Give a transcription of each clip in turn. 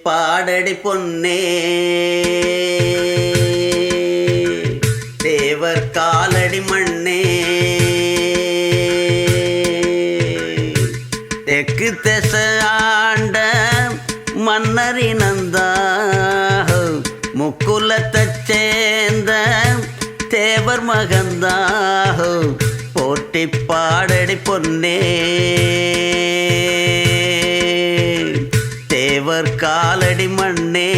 பாடடி பொன்னே தேவர் காலடி மண்ணே தெற்கு முக்குலத்தைச் சேர்ந்த தேவர் மகந்தாஹோ போற்றி பாடடி பொன்னே தேவர் காலடி மண்ணே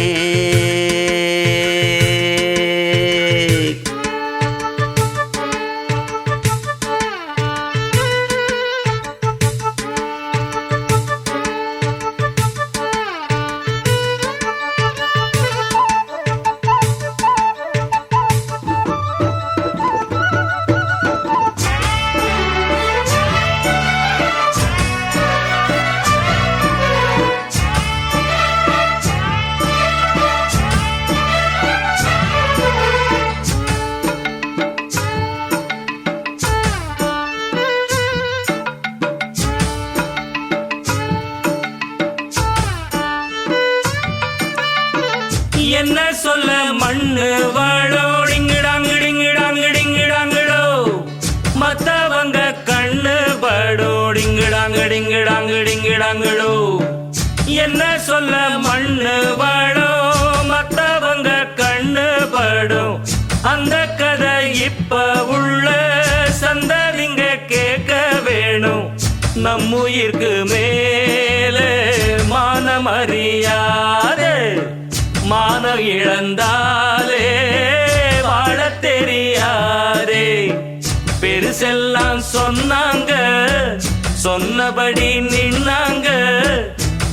என்ன சொல்ல மண்ணு வாழோ டிங்கிடாங்கிடிங்கிடாங்கிடிங்கிடாங்கிடோ மத்தவங்க கண்ணு படோ டிங்கிடாங்கிடிங்கிடாங்கிடிங்கிடாங்கிடோ என்ன சொல்ல மண்ணு வாழோ மத்தவங்க கண்ணு படும் அந்த கதை இப்ப உள்ள சந்ததிங்க கேட்க வேணும் நம்முயிர்க்கு மேலே மானமறியாதே மானம் இழந்தாலே வாழ தெரியாதே பெருசெல்லாம் சொன்னாங்க சொன்னபடி நின்னாங்க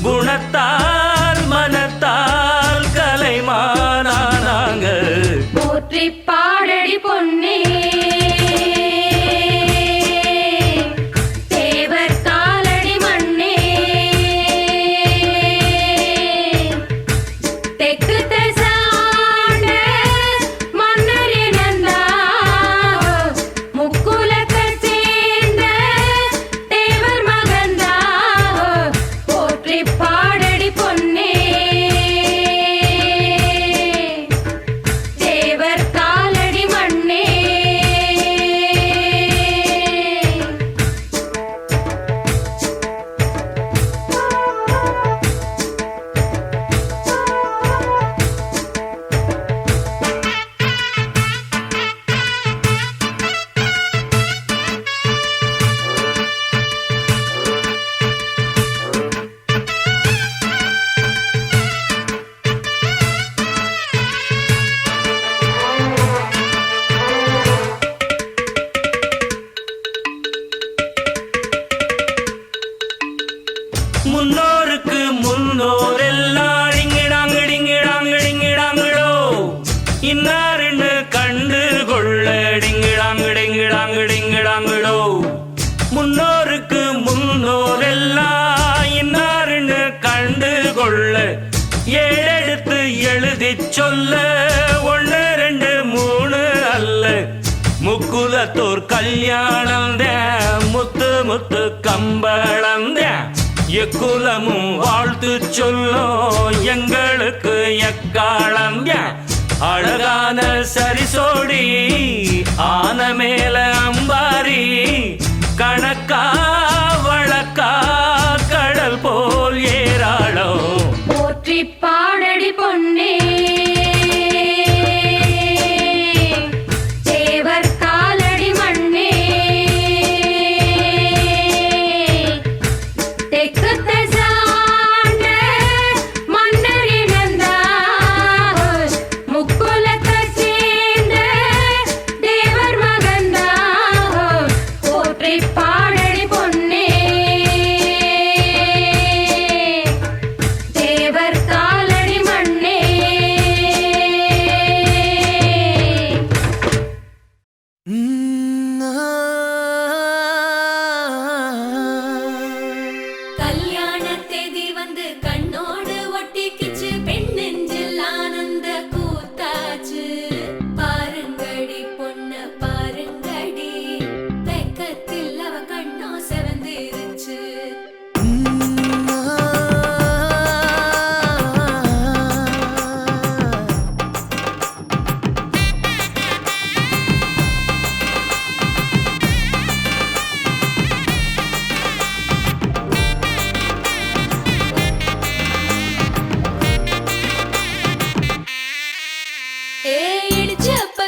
குணத்தால் மனத்தால் கலைமானாங்க போற்றி பாடடி பொன்னே முன்னோருக்கு முன்னோர் எல்லாம் டிங்கிடாங்கிடிங்கிடாங்கிடிங்கிடாங்கிடோ இன்னாருன்னு கண்டு கொள்ள டிங்கிடாங்கிடிங்கிடாங்கிடிங்கிடாங்கிடோ முன்னோருக்கு முன்னோர் எல்லாம் இன்னாருன்னு கண்டு கொள்ள ஏழெடுத்து எழுதி சொல்ல 1 2 3 அல்ல முக்குலத்தோர் கல்யாணம் முத்து முத்து கம்பளம் எக்குலமும் வாழ்த்து சொல்லும் எங்களுக்கு எக்காலம் அழகான சரிசோடி ஆன மேல அம்பாரி கணக்கா வழக்கா கடல் போல் ஏராளோ போற்றி பாடடி பொன்னே பாடடி பொன்னே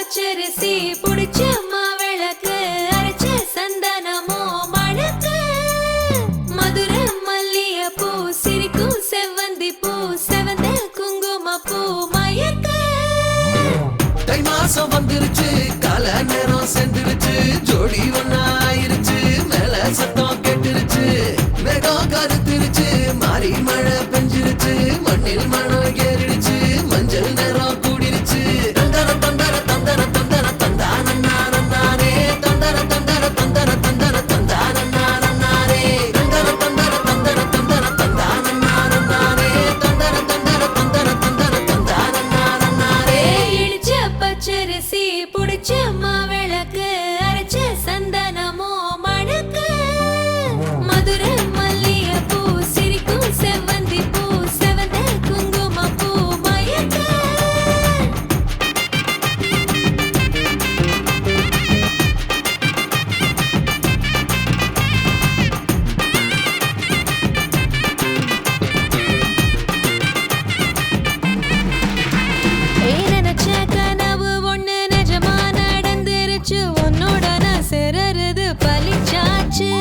பச்சரிசி புடிச்ச மாவிளக்கு அரைச்ச சந்தனமோ மணக்கு மதுரை மல்லிய பூ சிரிக்கும் செவ்வந்தி பூ செவந்த குங்கும பூ மயக்க தை மாசம் வந்துருச்சு கால நேரம் சென்றுருச்சு ஜோடி ஒன்னாயிருச்சு மேல சத்தம் கேட்டுருச்சு மேகம் கருத்துருச்சு மாறி மழை பெஞ்சிருச்சு மண்ணில் மணம் ஏறிடுச்சு மஞ்சள் நேரம் கூடிருச்சு தந்தர தந்தர தந்தர தந்தர தந்தானே தந்தர தந்தர தந்தர தந்தர தந்தானே தந்தர தந்தர தந்தர தந்தர தந்தானே தந்தர தந்தர தந்தர தந்தர தந்தானே இடிச்ச பச்சரிசி புடிச்ச மாவிளக்கு அரைச்ச சந்தனமோ மணக்கு மதுரை மல்லிய பூ சிரிக்கும் செவ்வந்தி பூ செவந்த குங்கும பூ மயக்க நினைச்ச கனவு ஒண்ணு நிஜமா நடந்துருச்சு உன்னோட நான் சிறருது பலிச்சாச்சு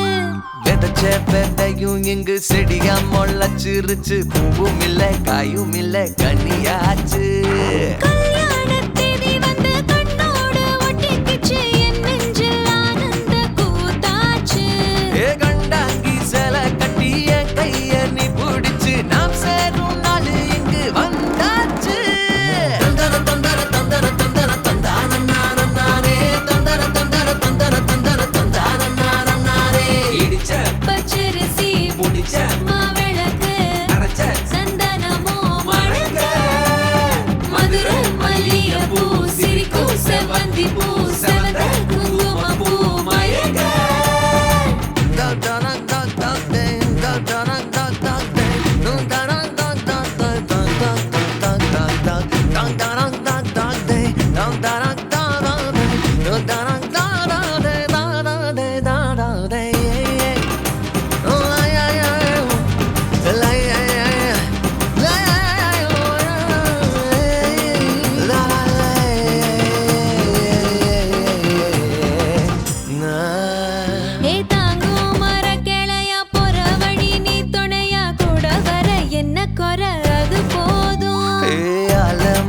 விதைச்ச விதையும் இங்கு செடியா முளைச்சிருச்சு பூவும் இல்ல காயும் இல்ல கனியாச்சு கல்யாண தேதி வந்து கண்ணோடு ஒட்டிக்கிச்சு என் நெஞ்சில் ஆனந்த கூத்தாச்சு ஏ கண்டாங்கி சில கட்டி என் கைய நீ பிடிச்சு நாம் சேரும் நாள் இங்கு வந்தாச்சு தந்தர தந்தர தந்தர தந்தர தந்தானே தந்தர தந்தர தந்தர தந்தர தந்தானே இடிச்ச பச்சரிசி புடிச்ச மாவிளக்கு அரைச்ச சந்தனமோ மணக்க மதுரை மல்லிய பூ சிரிக்கும் செவ்வந்தி பூ செவந்த குங்கும பூ மயக்க ஏ தாங்கும் மரக்கிளையா போற வழி நீ துணையா கூட வர என்ன குறை அது போதும்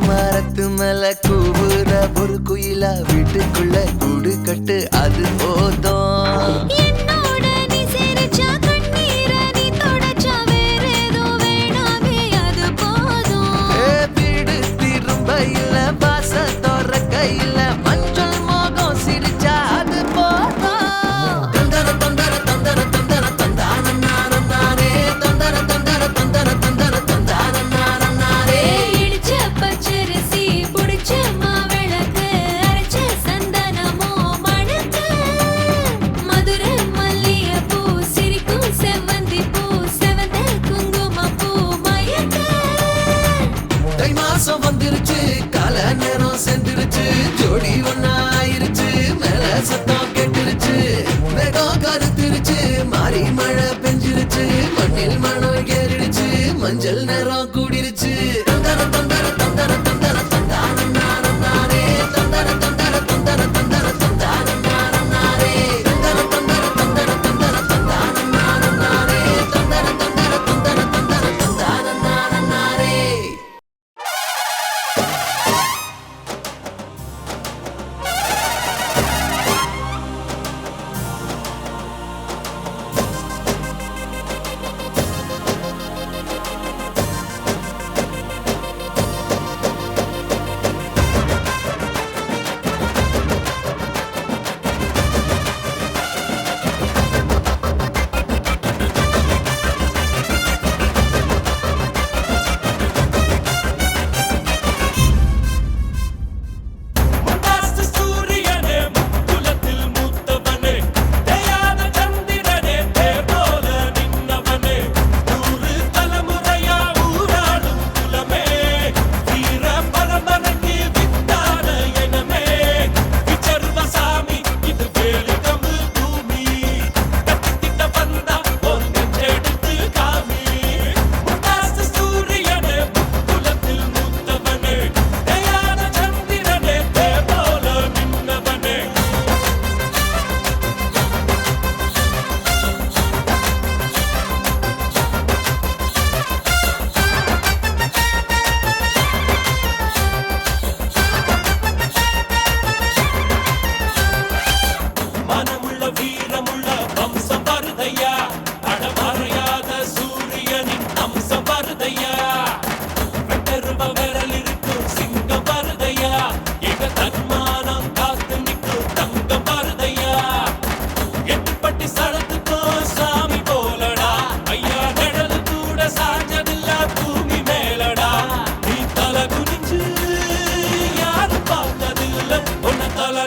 மரத்து மேல கூவுற ஒரு குயிலா வீட்டுக்குள்ள கூடு கட்டு அது போதும் என்னோட நீ சிரிச்சா கண்ணீர நீ தொடச்சா வேற ஏதோ வேணாமே அது போதும் வீடு திரும்ப இல்ல பாச தோற கையில மஞ்சள் மோகம் சிரிச்சா அது போதும் தந்தர தந்தர தந்தர தந்தர தந்தானே தந்தர தந்தர தந்தர தந்தர தந்தானே இடிச்ச பச்சரிசி புடிச்ச மாவிளக்கு அரைச்ச சந்தனமோ மணக்க மதுரை மல்லிய பூ சிரிக்கும் செவ்வந்தி பூ செவந்த குங்கும பூ மயக்க தை மாசம் வந்துருச்சு கால நேரம் சென்றுருச்சு ஜோடி ஒன்னாயிருச்சு மேல சத்தம் கேட்டுருச்சு மேகம் கருத்துருச்சு மாறி மழை பெஞ்சிருச்சு மண்ணில் மணம் ஏறிடுச்சு மஞ்சள் நேரம் கூடிருச்சு தந்தர தந்தர தந்தர தந்தர தந்தானே தந்தர தந்தர தந்தர தந்தர தந்தானே தந்தர தந்தர தந்தர தந்தர தந்தானே தந்தர தந்தர தந்தர தந்தர தந்தானே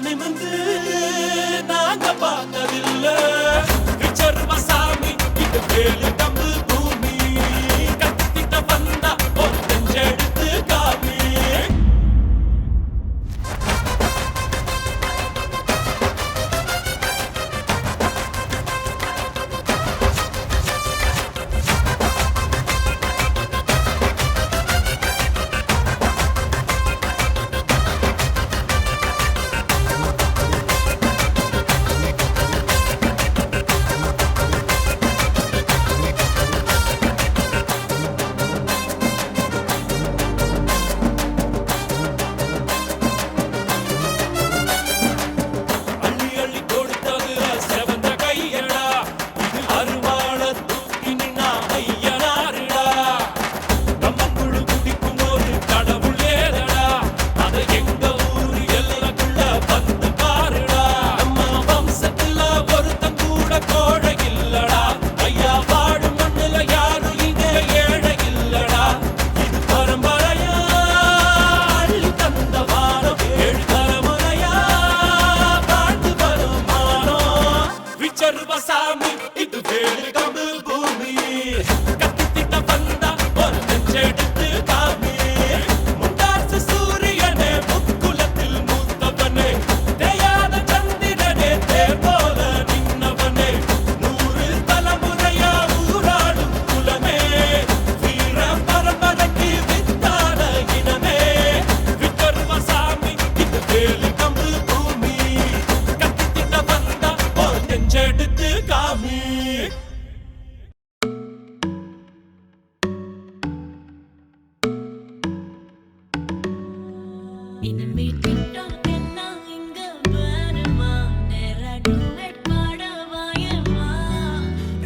நிமிந்து நாங்க பார்த்ததில்ல விச்சர்வசாமி இது வேலு கம்பு பூமி கத்திட்ட வந்தா ஒரு நெஞ்செடுத்து காமி இனிமே டிக்டாக் எல்லாம் இங்க வருமா நேரா டூயட் பாட வாயமா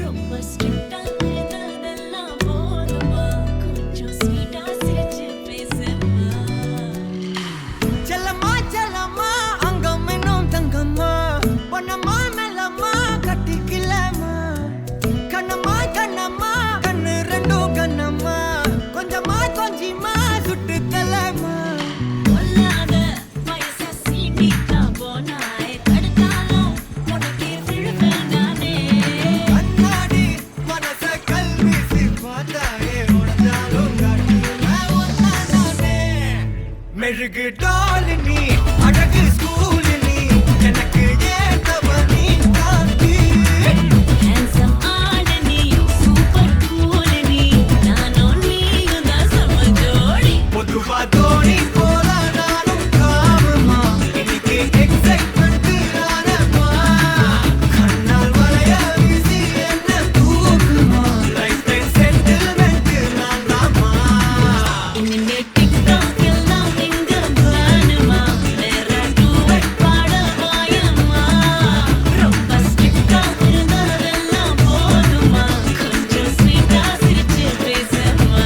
ரொம்ப ஸ்ட்ரிக்ட்டா இருந்ததெல்லாம் போதுமா கொஞ்சம் ஸ்வீட்டா சிரிச்சு பேசுமா செல்லம்மா செல்லம்மா அங்கம் இன்னும் தங்கம்மா பொன்னம்மா மெல்லம்மா கட்டிக்கலாமா கண்ணம்மா கண்ணம்மா கண்ணு ரெண்டும் கண்ணம்மா கொஞ்சமா கொஞ்சிமா சுட்டு தலமா மெழுகு டால் நீ அழகு ஸ்கூல் நீ எனக்கு ஏத்தவ நீ காந்தி ஹேண்ட்ஸம் ஆட நீ சூப்பர் கூல் நீ நானும் நீயும் தான் சம ஜோடி பொதுவா தோணி போல நானும் காமமா இன்னைக்கு எக்ஸைட்மெண்ட் நானம்மா கண்ணால் வளைய வீசி என்ன தூக்குமா லைஃப் டைம் செட்டில்மெண்ட் நான் தாமா இனிமே டிக்டாக் எல்லாம் இங்க வருமா நேரா டூயட் பாட வாயமா ரொம்ப ஸ்ட்ரிக்ட்டா இருந்ததெல்லாம் போதுமா கொஞ்சம் ஸ்வீட்டா சிரிச்சு பேசுமா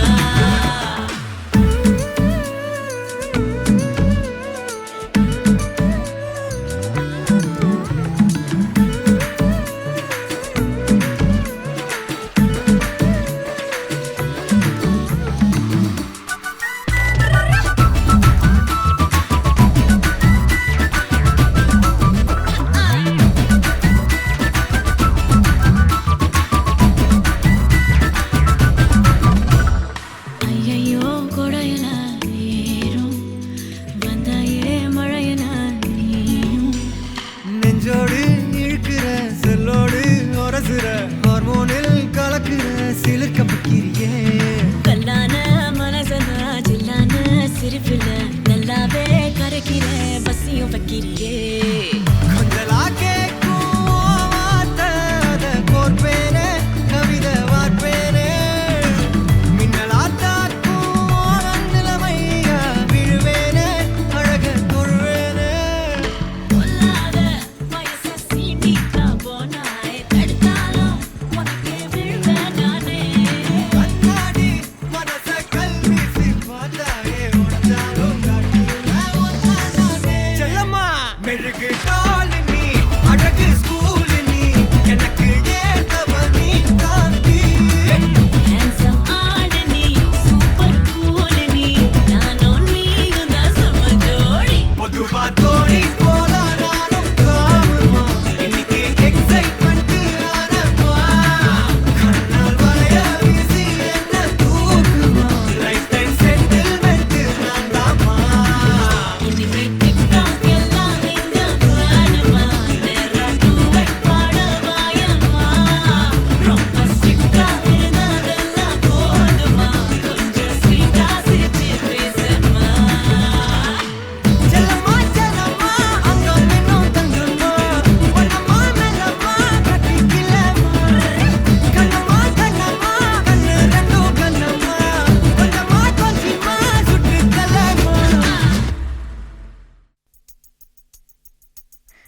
ஐயையோ கொடையல ஏறும் வந்தாயே மழையன நீயும் நெஞ்சோடு இழுக்கிற செல்லோடு உரசுற ஹார்மோனில் கலக்குற சிலிர்க்க பக்கிரியே கல்லான மனசன ஜில்லான சிரிப்புல நல்லாவே கரைக்கிற பசியும் வைக்கிறியே கொஞ்சலா கேட்கும் வார்த்தை அதை கோர்ப்பேனே கவிதை வார்ப்பேனே மின்னலா தாக்கும் நிலைமையா விழுவேனே அழக தொழுவேனே கொல்லாத வயச சீண்டிக்கா போனாய் தடுத்தாலும் உனக்கே விழுவேன் நானே கண்ணாடி மனச கல்வீசி பார்த்தாயே உடஞ்சாலும் செல்லம்மா மெழுகு டால் நீ அழகு ஸ்கூல் நீ எனக்கு ஏத்தவ நீ காந்தி ஹேண்ட்ஸம் ஆட நீ சூப்பர் கூல் நீ நானும் நீயும் தான் சம ஜோடி பொதுவா தோணி போல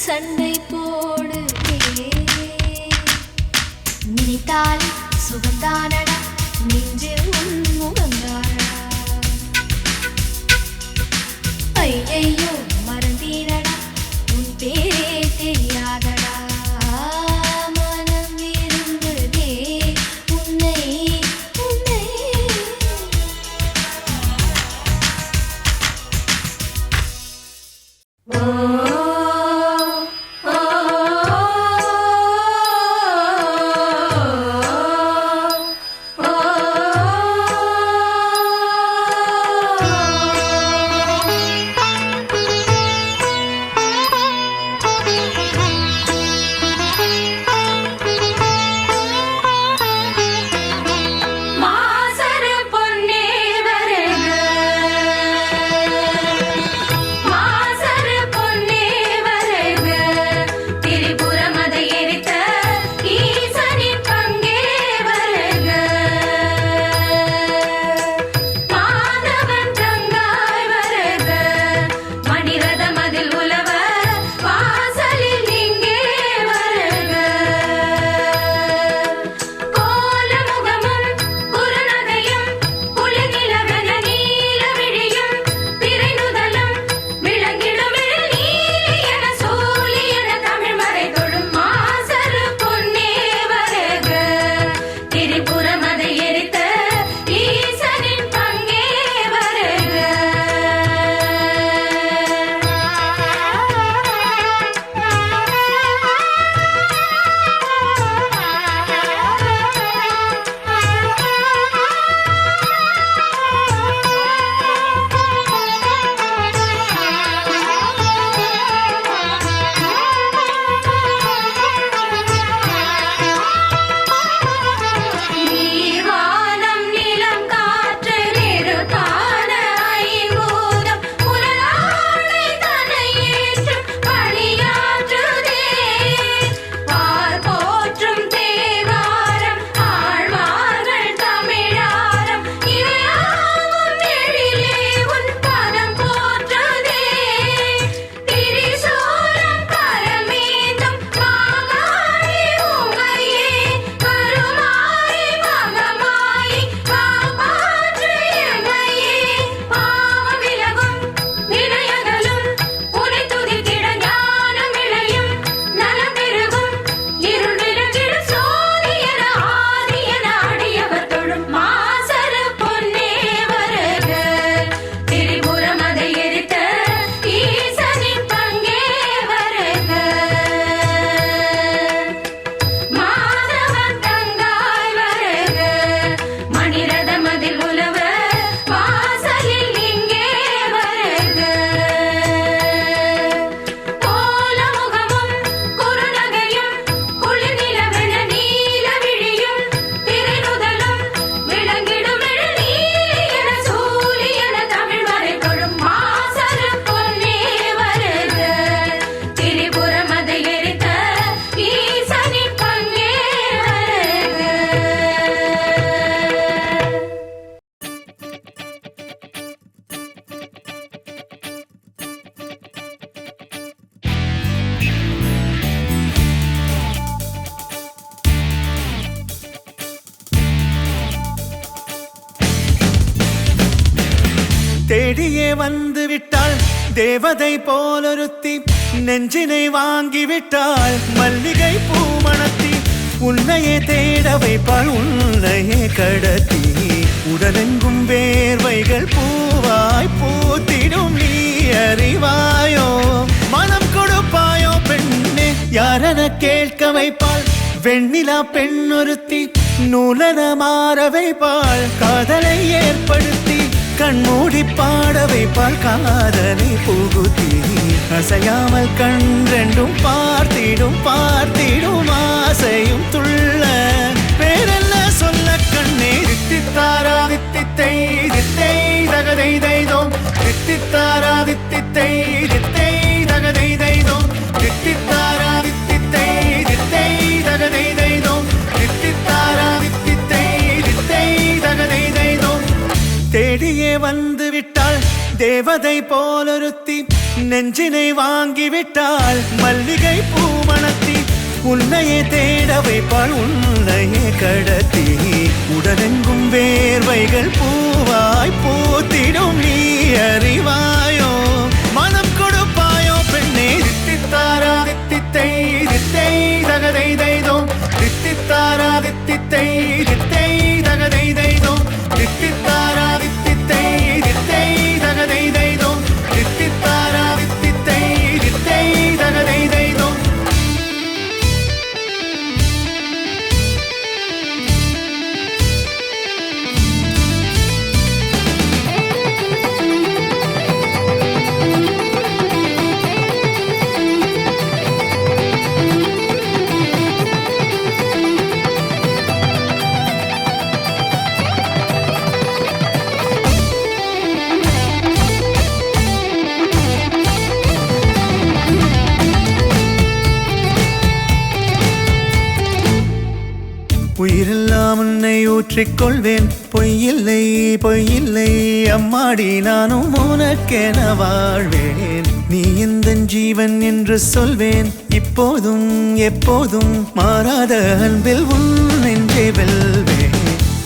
சண்டை போடுதே நினைத்தால் சுகந்தானடா நெஞ்சில் உன் முகந்தானடா ஐயையோ மறந்தீரடா உன் பேரே தெரியாதடா மனம் விரும்புதே உன்னை உன்னை மாசரு பொன்னே வருக மாசரு பொன்னே வருக திரிபுரமதை எரித்த ஈசனின் பங்கே வருக மாதவன் தங்காய் வருக மணிரதமதில் உலவ வாசலில் இங்கே வருக கோலமுகமும் குறுநகையும் குளிநிலவென நீலவிழியும் திரைநுதலும் விளங்கிடுமிழ் நீலியன சூலியன தமிழ்மறை தொழும் மாசரு பொன்னே வருக திரிபுரமதை எரித்த ஈசனின் பங்கே நீர்வானம் நிலம் காற்று நெருப்பான ஐம்பூதம் புலனாடை தன்னை ஏற்றும் பணியாற்றுதே பார் போற்றும் தேவாரம் ஆழ்வார்கள் தமிழாரம் இவையாவும் எழிலே உன் பதம் போற்றுதே திரிசூலம் கரமேந்தும் மாகாளி உமையே கருமாரி மகமாயி காப்பாற்று எமையே பாவம் விலகும் வினையகலும் உனை துதித்திட ஞானம் விளையும் நலம் பெருகும் இருள் விலகிடும் சோதியன ஆதியன அடியவர் தொழும் மாசரு பொன்னே வருக திரிபுரமதை எரித்த ஈசனின் பங்கே வருக மாதவன் தங்காய் வருக மணிரதமதில் உலவ வாசலில் இங்கே வருக கோலமுகமும் குறுநகையும் குளிர்நிலவென நீலவிழியும் திரைநுதலும் விளங்கிடுமிழ் நீலியன சூலியன தமிழ்மறை தொழும் மாசரு பொன்னே வருக திரிபுரமதை எரித்த ஈசனின் பங்கே வருக தேடியே வந்து விட்டாள் தேவதை போலொருத்தி நெஞ்சினை வாங்கி விட்டாள் மல்லிகை பூமணத்தி உன்னையே தேட வைப்பாள் உன்னையே கடத்தி உடலெங்கும் வேர்வைகள் பூவாய் பூத்திடும் நீ அறிவாயோ மனம் கொடுப்பாயோ பெண்ணே யாரென கேட்க வைப்பாள் வெண்ணிலா பெண்ணொருத்தி நூலன மாற வைப்பாள் காதலை ஏற்படுத்தி கண்மூடி பாட வைப்பாள் காதலை புகுத்தி அசையாமல் கண்ரெண்டும் பார்த்திடும் பார்த்திடும் ஆசையும் துள்ள பேரெல்ல சொல்ல கண்ணே தித்தித்தாரா தித்தித்தை தித்தை தகதை தைதோம் தித்தித்தாரா தித்தித்தை தித்தை தகதை தைதோம் தித்தித்தாரா தித்தித்தை தித்தை தகதை தைதோம் தித்தித்தாரா தித்தித்தை தித்தை தகதை தைதோம் தேடியே வந்து விட்டாள் தேவதை போலொருத்தி நெஞ்சினை வாங்கிவிட்டாள் மல்லிகை பூமணத்தி உன்னையே தேட வைப்பாள் உன்னையே கடத்தி உடலெங்கும் வேர்வைகள் பூவாய் பூத்திடும் நீ அறிவாயோ மனம் கொடுப்பாயோ பெண்ணே தித்தித்தாரா தித்தித்தை தித்தை தகதை தைதோ தித்தித்தாரா தித்தித்தை தித்தை தகதை தைதோ தித்தித்தாரா தித்தித்தை தித்தை தகதை தைதோ தித்தித்தாரா தித்தித்தை தித்தை தகதை தைதோ உயிரெல்லாம் உன்னை ஊற்றிக்கொள்வேன் பொய்யில்லை பொய்யில்லை அம்மாடி நானும் உனக்கென வாழ்வேன் நீ இந்த ஜீவன் என்று சொல்வேன் இப்போதும் எப்போதும் மாறாத அன்பில் உன் நெஞ்சை வெல்வேன்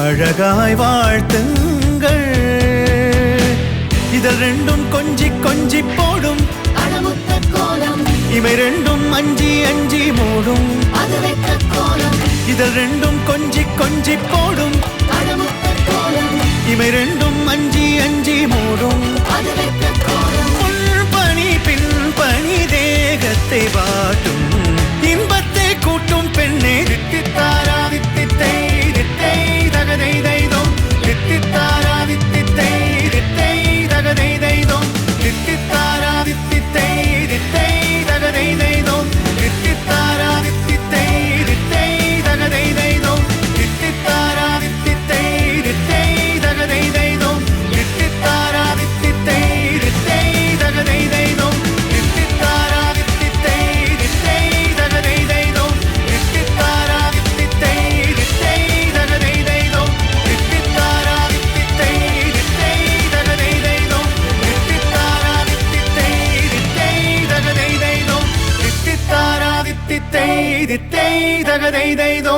அழகாய் வாழ்த்துங்கள் இதழ் ரெண்டும் கொஞ்சி கொஞ்சி போடும் அடமுத்த கோலம் இவை ரெண்டும் அஞ்சி அஞ்சி மூடும் அது வெட்ட கோலம் இதழ் ரெண்டும் கொஞ்சி கொஞ்சி போடும் அடமுத்த கோலம் இவை ரெண்டும் அஞ்சி அஞ்சி மூடும் அது வெட்ட கோலம் பணி பின் பணி தேகத்தை வாட்டும் இன்பத்தை கூட்டும் பெண்ணே தித்தித்தாரா தித்தித்தை தித்தை தகதை தைதோ தித்தித்தாரா தித்தித்தை தித்தை தகதை தைதோ தித்தித்தாரா தித்தித்தை தித்தை தகதை தைதோ தித்தித்தாரா தித்தித்தை தித்தை தகதை தைதோ தித்தித்தாரா தித்தித்தை தித்தை தகதை தைதோ தித்தித்தாரா தித்தித்தை தித்தை தகதை தைதோ தித்தித்தாரா தித்தித்தை தித்தை தகதை தைதோ தித்தித்தாரா தித்தித்தை தித்தை தகதை தைதோ தித்தித்தாரா தித்தித்தை தித்தை தகதை தைதோ தித்தித்தாரா தித்தித்தை தித்தை தகதை தைதோ தித்தித்தாரா தித்தித்தை தித்தை தகதை தைதோ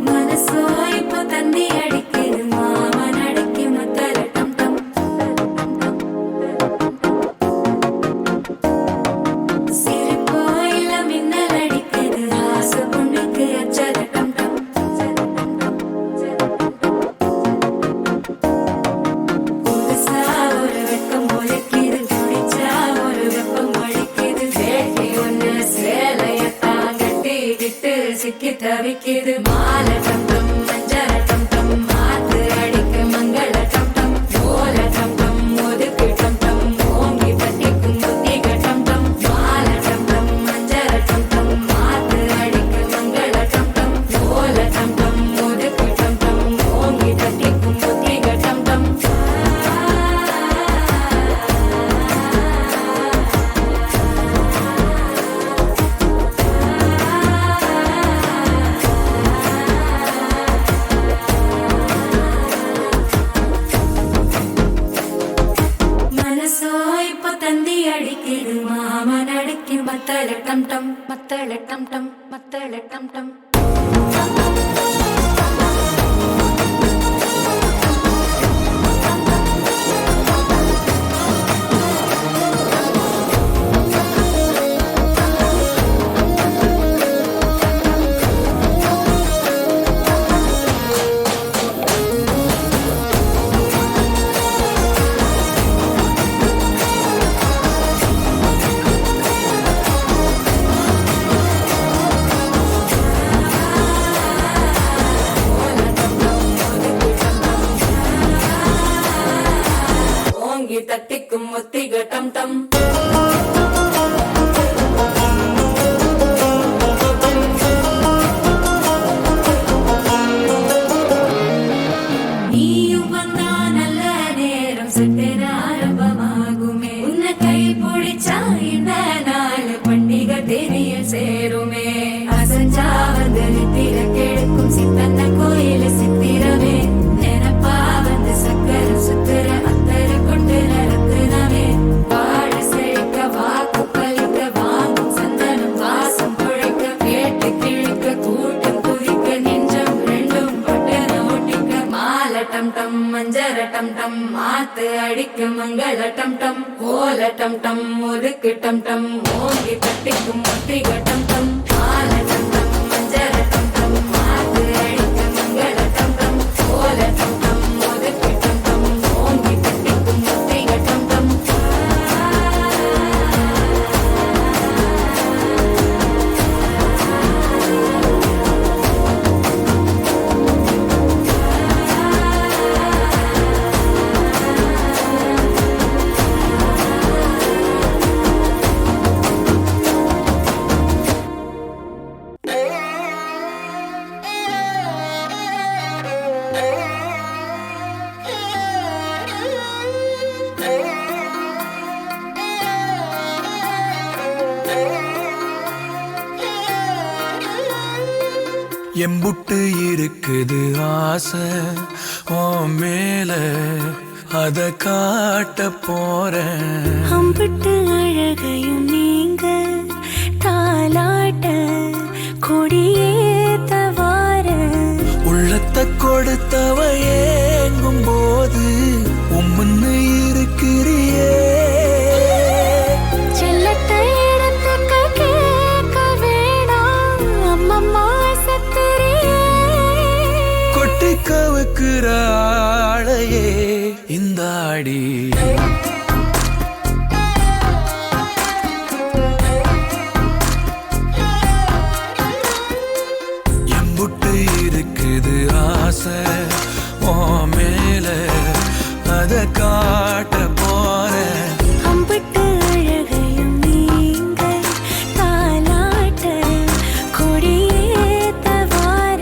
மனசோ இப்போ தந்தி அடிக்குது மாமன் அடிக்கு மத்தல டம் டம் சிரிப்போ இல்ல மின்னல் அடிக்குது ஆசை பொண்ணுக்கு அச்சத டம் டம் புதுசா ஒரு வெக்கம் ஒழிக்குது குடிச்சா ஒரு வெப்பம் அடிக்குது வேட்டி ஒண்ணு சேலையத்தான் கட்டிக்கிட்டு சிக்கி தவிக்குது மாலை டம் டம் மஞ்சள் டம் டம் மாத்து அடிக்க மங்கள டம் டம் ஓல டம் டம் ஒதுக்கு டம் டம் ஓங்கி பட்டிக்கும் புத்திக டம் டம் மாலை டம் டம் மஞ்சள் டம் டம் மாத்து அடிக்க மங்கள டம் டம் ஓல டம் டம் ஒதுக்கு டம் டம் ஓங்கி பட்டிக்கும் புத்திக டம் டம் மனசோ இப்போ தந்தி அடிக்குது மாமன் அடிக்கு மத்தள டம் டம் மத்தள டம் டம் மத்தள டம் டம் சேருமே அசஞ்சா வந்து நித்திர கெடுக்கும் சித்தன்ன கோயில சித்திரமே நினப்பா வந்து சக்கர சுத்துற அத்தர கொண்டு நடத்துனவே வாழ செழிக்க வாக்கு பலிக்க வாங்கும் சந்தனம் வாசம் குழைக்க கேட்டு கிழிக்க கூட்டம் குதிக்க நெஞ்சம் ரெண்டும் பட்டன ஒட்டிக்க மால டம் டம் மஞ்சர டம் டம் மாத்து அடிக்க மங்கள டம் டம் ஓல டம் டம் ஒதுக்கு டம் டம் ஓங்கி தட்டிக்கும் ஒத்திக டம் டம் மால டம் டம் மஞ்சர டம் டம் மாத்து அடிக்க மங்கள டம் டம் ஓல டம் டம் ஒதுக்கு டம் டம் ஓங்கி தட்டிக்கும் ஒத்திக டம் டம் எம்புட்டு இருக்குது ஆசை உன் மேல அத காட்ட போறேன் அம்பிட்டு அழகையும் நீங்க தாலாட்ட கொடியேத்த வார உள்ளத்தை கொடுத்தவ ஏங்கும் போது உம்முன்னு இருக்கிறியே செல்லத்தை இடத்துக்கு கேட்க வேணாம் அம்மம்மா சத்திரியே கொட்டி கவுக்குற ஆளையே இந்த ஆடி எம்புட்டு இருக்குது ஆசை உன் மேல அத காட்ட போறேன் அம்பிட்டு அழகையும் நீங்க தாலாட்ட கொடியேத்த வார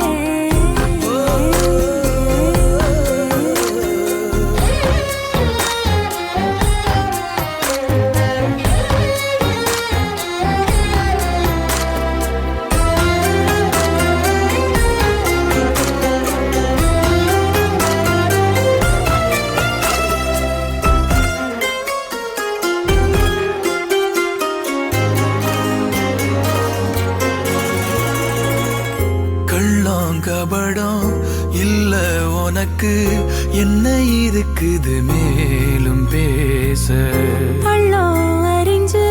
கள்ளம் கபடம் இல்ல உனக்கு என்ன இருக்குது மேலும் பேச பள்ளம் அறிஞ்சு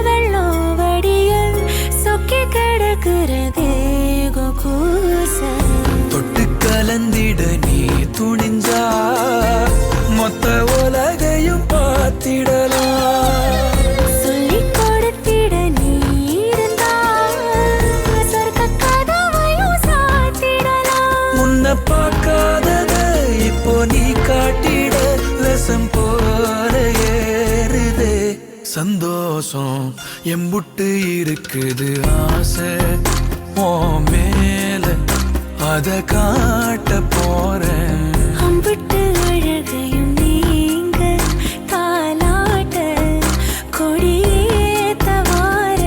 வெள்ளம் வடிய சொக்கி கிடக்கிறதே கூச தொட்டு கலந்திட நீ துணிஞ்சா மொத்த உலகையும் பார்த்திடலாம் சொல்லிக் கொடுத்திட நீ இருந்தா சொர்க்க கதவையும் சாத்திடலாம் முன்ன பார்க்காதத இப்போ நீ காட்டிட ரசம் போல ஏறுதே சந்தோஷம் எம்புட்டு இருக்குது ஆசை உன் மேல அத காட்ட போறேன் அம்பிட்டு அழகையும் நீங்க தாலாட்ட கொடியேத்த வார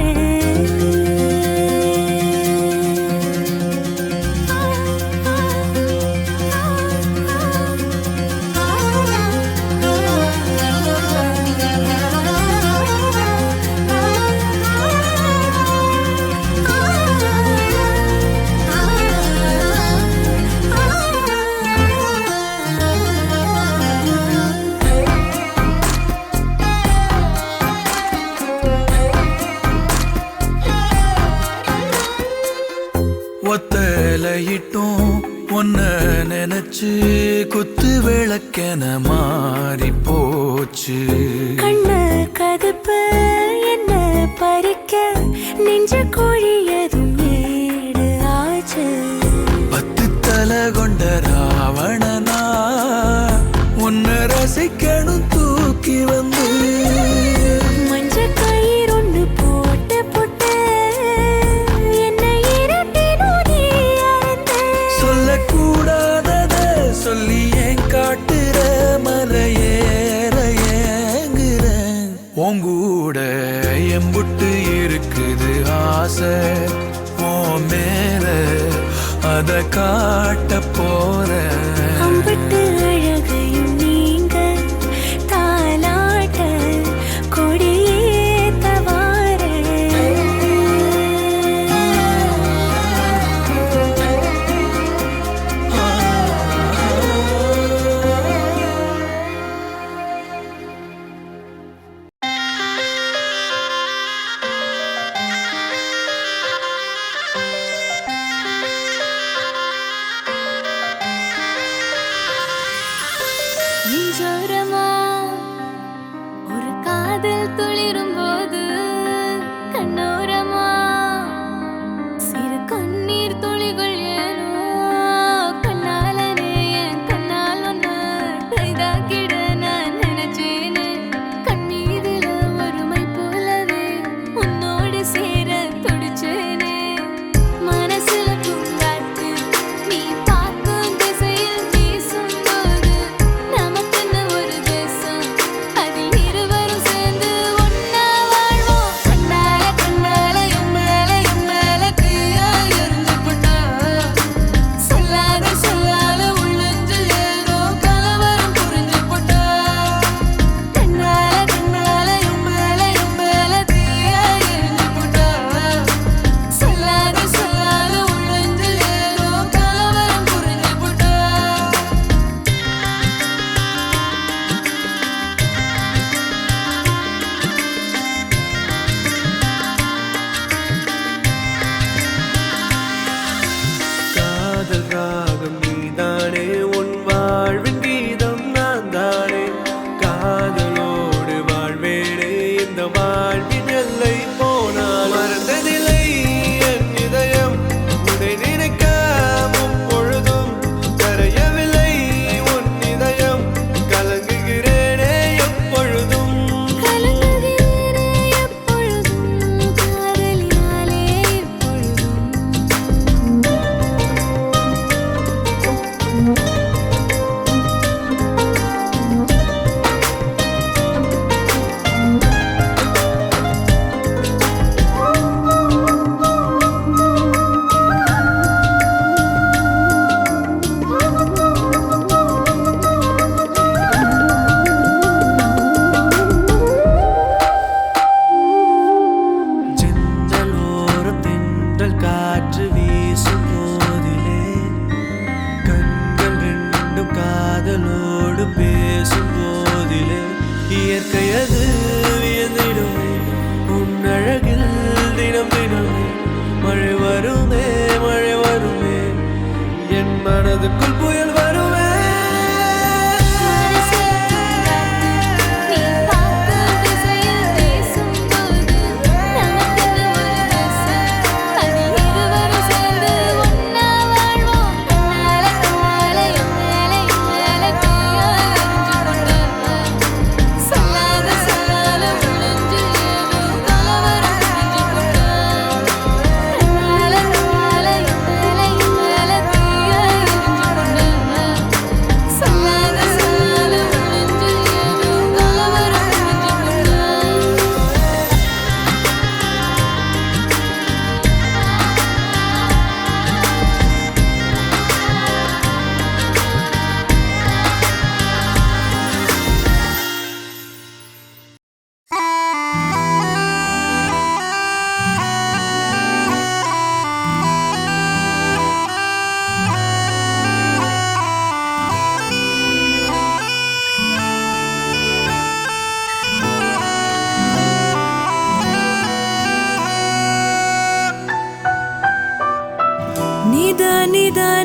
ஒத்தலையிட்டும் ஒன்ன நினைச்சு குத்து விளக்கென மாறி போச்சு கண்ணு கதுப்பு என்ன பறிக்க நெஞ்ச கோழியதும் ஏடு ஆச்சு பத்து தலை கொண்ட ராவணனா உன்னை ரசிக்கணும் தூக்கி வந்து மஞ்ச கயிறு ஒண்ணு போட்டு போட்டு என்னை இரட்டினும் நீ அறிந்த சொல்லக்கூடாதத சொல்லி ஏன் காட்டுற மலையேற ஏங்குற உங்கூட எம்புட்டு இருக்குது ஆசை அத காட்ட போற அம்பிட்டு அழகையும் நீங்க தாலாட்ட கொடியேத்த வார நெஞ்சோரமா ஒரு காதல் துளிரும் போது கண்ணோரமா சிறு கண்ணீர் துளிகள் ஏனோ கண்ணாலனே என் கண்ணால் ஒன்று கைதாக்கிட நான் நினைச்சேனே கண்ணீரில ஒருமை போலவே உன்னோடு சேர துடிச்சேனே மனசுல பூங்காத்து நீ பார்க்கும் திசையில் வீசும்போது நமக்குன்னு ஒரு தேசம் அதில் இருவரும் சேர்ந்து ஒன்னா வாழ்வோம் கண்ணால கண்ணால என் மேல தீயா எரிஞ்சு போட்டா சொல்லாத சொல்லாத உள்ளெஞ்சில் ஏதோ கலவரம் புரிஞ்சு போட்டா கண்ணால கண்ணால என் மேல தீயா எரிஞ்சு போட்டா சொல்லாத சொல்லாத உள்ளெஞ்சில் ஏதோ கலவரம் புரிஞ்சு போட்டா காதல் ராகம் நீதானே உன் வாழ்வின் கீதம் நான் தானே காதலோடு வாழ்வேனே இந்த வாழ்வின் எல்லை போனால் மறந்ததில்லை என் இதயம் உன்னை நினைக்காம பொழுதும் கரையவில்லை உன் இதயம் கலங்குகிறேனே எப்பொழுதும் கலங்குகிறேனே எப்பொழுதும் காதலினாலே எப்பொழுதும் ஜன்னலோரம் தென்றல் காற்று வீசும் போதிலே கண்கள் ரெண்டும் காதலோடு பேசும் போதிலே இயற்கையது வியந்திடுமே உன் அழகில் தினம் தினமே மழை வருமே என் மனதுக்குள் புயல் வருமே நீ பார்க்கும் திசையில் வீசும்போது நமக்குன்னு ஒரு தேசம் அதில் இருவரும் சேர்ந்து ஒன்னா வாழ்வோம் கண்ணால கண்ணால என் மேல தீயா எரிஞ்சு போட்டா சொல்லாத சொல்லாத உள்ளெஞ்சில் ஏதோ கலவரம் புரிஞ்சு போட்டா கண்ணால கண்ணால என் மேல தீயா எரிஞ்சு போட்டா சொல்லாத சொல்லாத உள்ளெஞ்சில் ஏதோ கலவரம் புரிஞ்சு போட்டா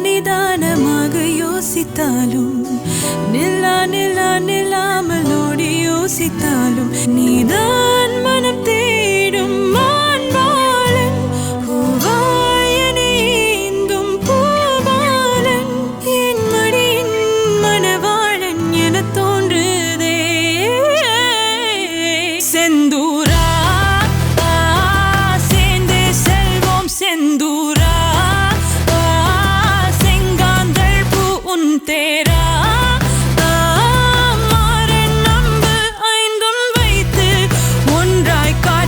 நிதானமாக யோசித்தாலும் நில்லாமல் ஓடி யோசித்தாலும் நீதான் மனம் தேடும் மான்பாலன் பூவாயனை ஏந்தும் பூபாலன் என் மடியின் மணவாளன் என தோன்றுதே செந்தூரா சேர்ந்தே செல்வோம் செந்தூரா செங்காந்தள் பூ உன் தேரா மாறன் நம்பு ஐந்தும் வைத்து ஒன்றாய் காட்டு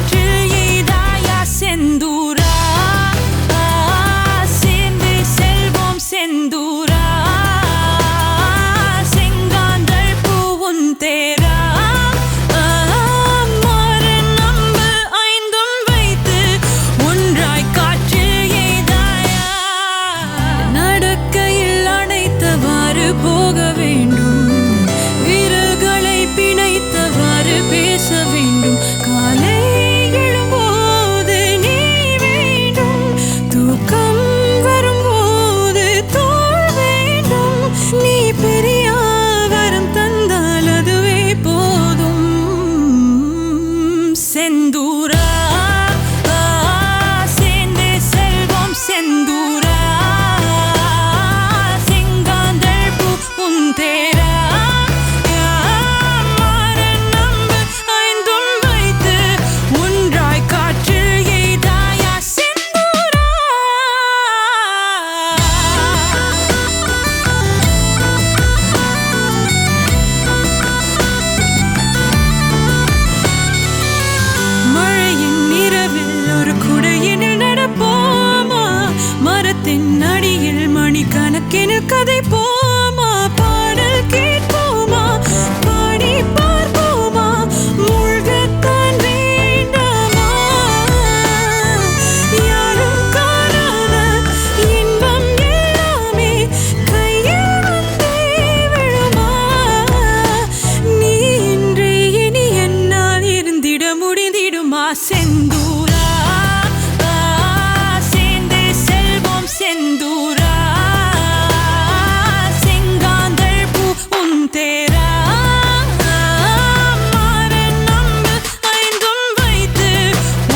கதை போமா பாடல் கேட்போமா பாடி பார்ப்போமா மூழ்கத்தான் வேண்டாமா யாரும் காணாத இன்பம் எல்லாமே கையில் வந்தே விழுமா நீ இன்றே இனி என்னால் இருந்திட முடிந்திடுமா செந்தூரா சேர்ந்தே செல்வோம் செந்தூரா செங்காந்தள் பூ உன் தேரா மாறன் நம்பு ஐந்தும் வைத்து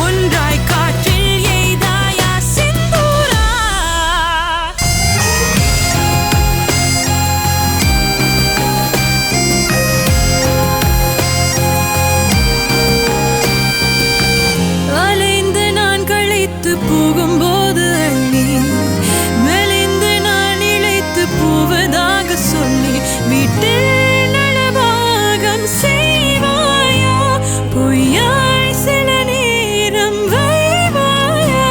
ஒன்றாய் காற்றில் எய்தாயா செந்தூரா அலைந்து நான் களைத்து போகும்போது அள்ளி மெலிந்து நான் இழைத்து போவதாக சொல்லி வீட்டில் நலபாகம் செய்வாயா பொய்யாய் சில நேரம் வைவாயா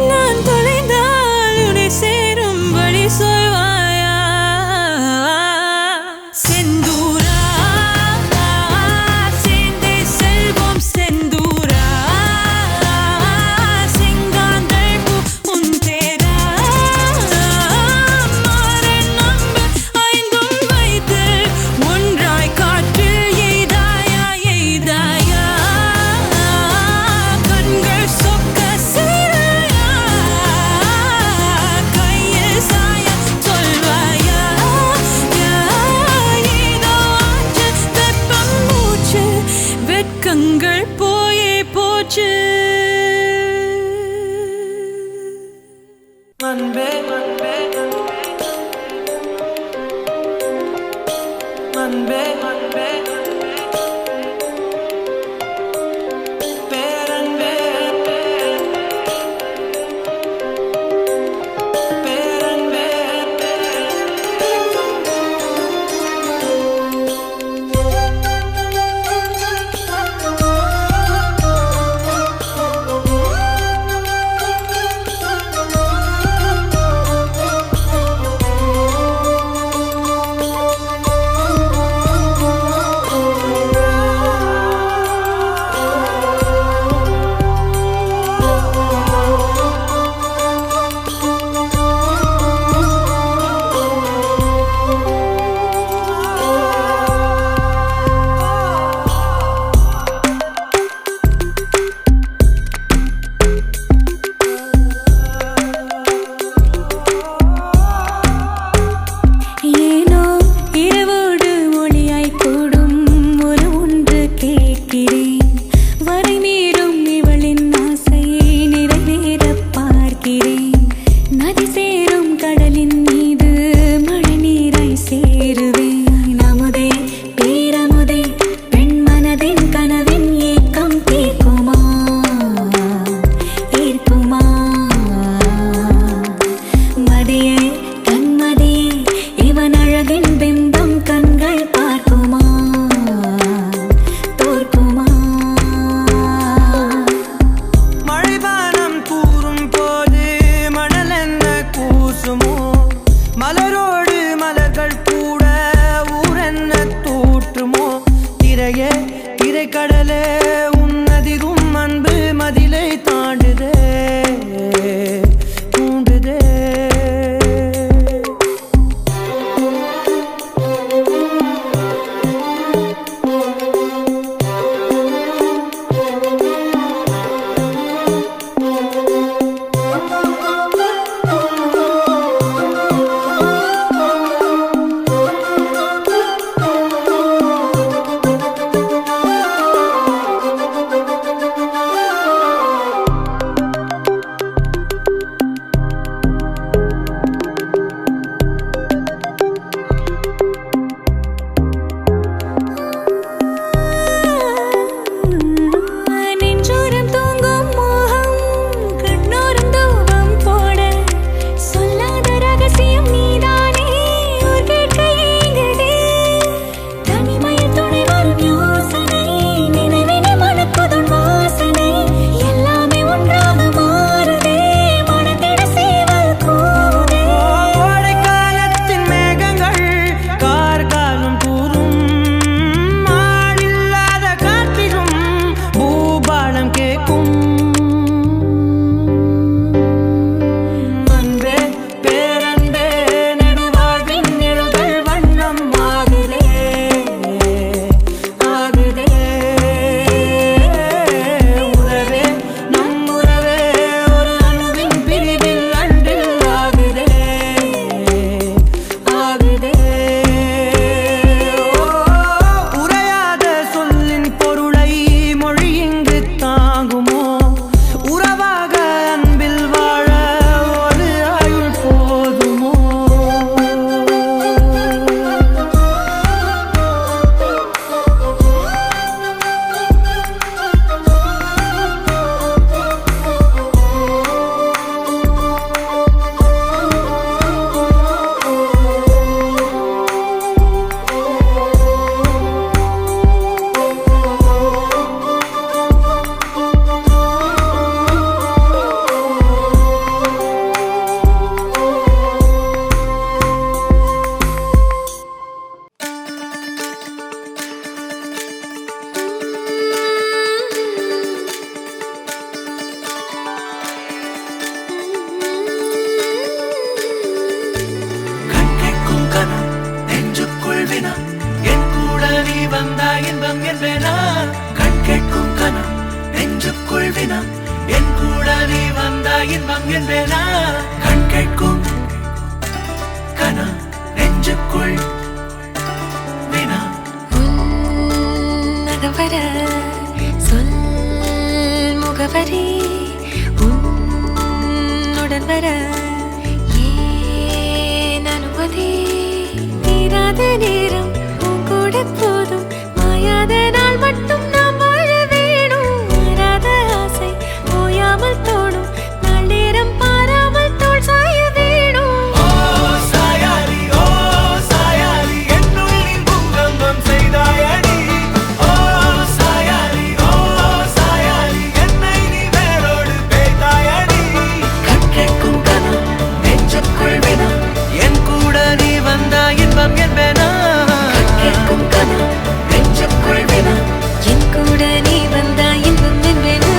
நான் தொலைந்தால் உன்னை சேரும் வழி சொல்வாயா செந்தூரா சேர்ந்தே செல்வோம் செந்தூரா செங்காந்தள் பூ உன் தேரா மாறன் நம்பு ஐந்தும் வைத்து ஒன்றாய் காற்றில் எய்தாயா எய்தாயா கண்கள் சொக்க சேராயா கையில் சாய சொல்வாயா ஏதோ ஆச்சு வெப்பம் மூச்சு வெட்கங்கள் போயே போச்சு அன்பே அன்பே அன்பே அன்பே பேரன்பே பேரன்பே வினா என் கூட நீ வந்தா இன்பம் என்பேனா கண் கேட்கும் கனா நெஞ்சுக்குள் வினா உன்னகவர சொல் முகவரி உன்னுடன் வர ஏன் அனுமதி தீராத நேரம் உன் கூட போதும் மாயாத நாள் மட்டும் நாம் வாழ வேணும் மாறாத ஆசை ஓயாமல் தோணும் நாள் நேரம் பாராமல் தோள் சாய வேணும் ஓ சாயாரி என்னுள் நீ பூங்கம்பம் செய்தாயடி ஓ சாயாரி என்னை நீ வேரோடு பேய்த்தாயடி கண் கேட்கும் கனா நெஞ்சுக்குள் வினா என் கூட நீ வந்தா இன்பம் என்பேனா கண் கேட்கும் கனா நெஞ்சுக்குள் வினா என் கூட நீ வந்தா இன்பம் என்பேனா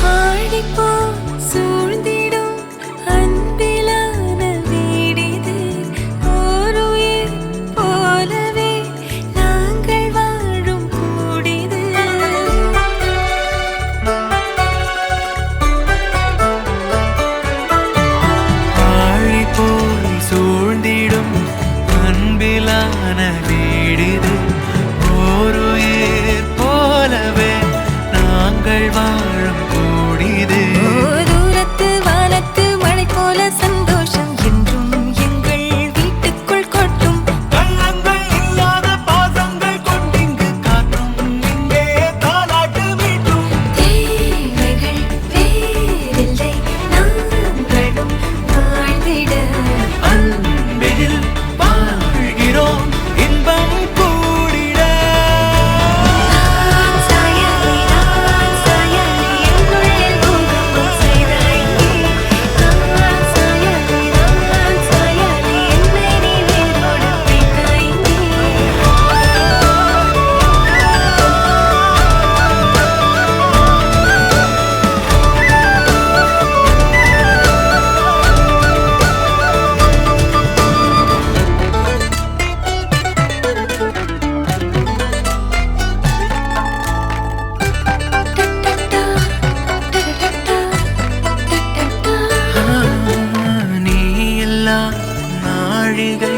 ஆடிப்போ சூழ்ந்திடும் அன்பிலான வீடிது ஓர் உயிர் போலவே நாங்கள் வாழும் கூடிது ஆழி போல் சூழ்ந்திடும் அன்பிலான வீடிது ஓருயிர் போலவே நாங்கள் வாழும் கூடிது தூரத்து வானத்து மழை போல சந்தோஷம் என்றும் எங்கள் வீட்டுக்குள் கொட்டும் கள்ளங்கள் இல்லாத பாசங்கள் கொண்டிங்கு காற்றும் இங்கே தாலாட்டு மீட்டும் தேவைகள் வேறில்லை நாங்களும் வாழ்ந்திட அன்பில் வாழ்கிறோம் இன்பம் கூடிட சாயாலி என்னுள்ளே பூகம்பம் செய்தாய் சாயாலி என்னை நீ வேரோடு வைத்தாய் நீ எல்லா நாழிகை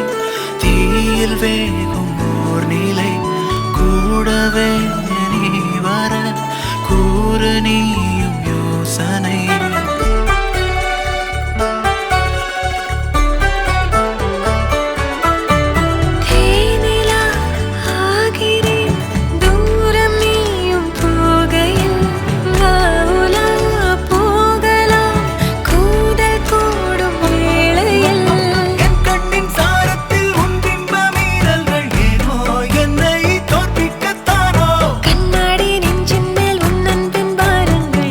தீயில் வேகும் ஓர் நிலை கூடவே நீ வர கூறு நீயும் யோசனை தேனிலா ஆகிறேன் தூரம் நீயும் போகையில் வாவுலா போகலாம் கூதல் கூடும் வேளையில் என் கண்ணின் சாரத்தில் உன் பிம்ப மீறல்கள் ஏனோ என்னை தோற்பிக்கத்தானோ கண்ணாடி நெஞ்சின் மேல் உன் அன்பின் பாரங்கள்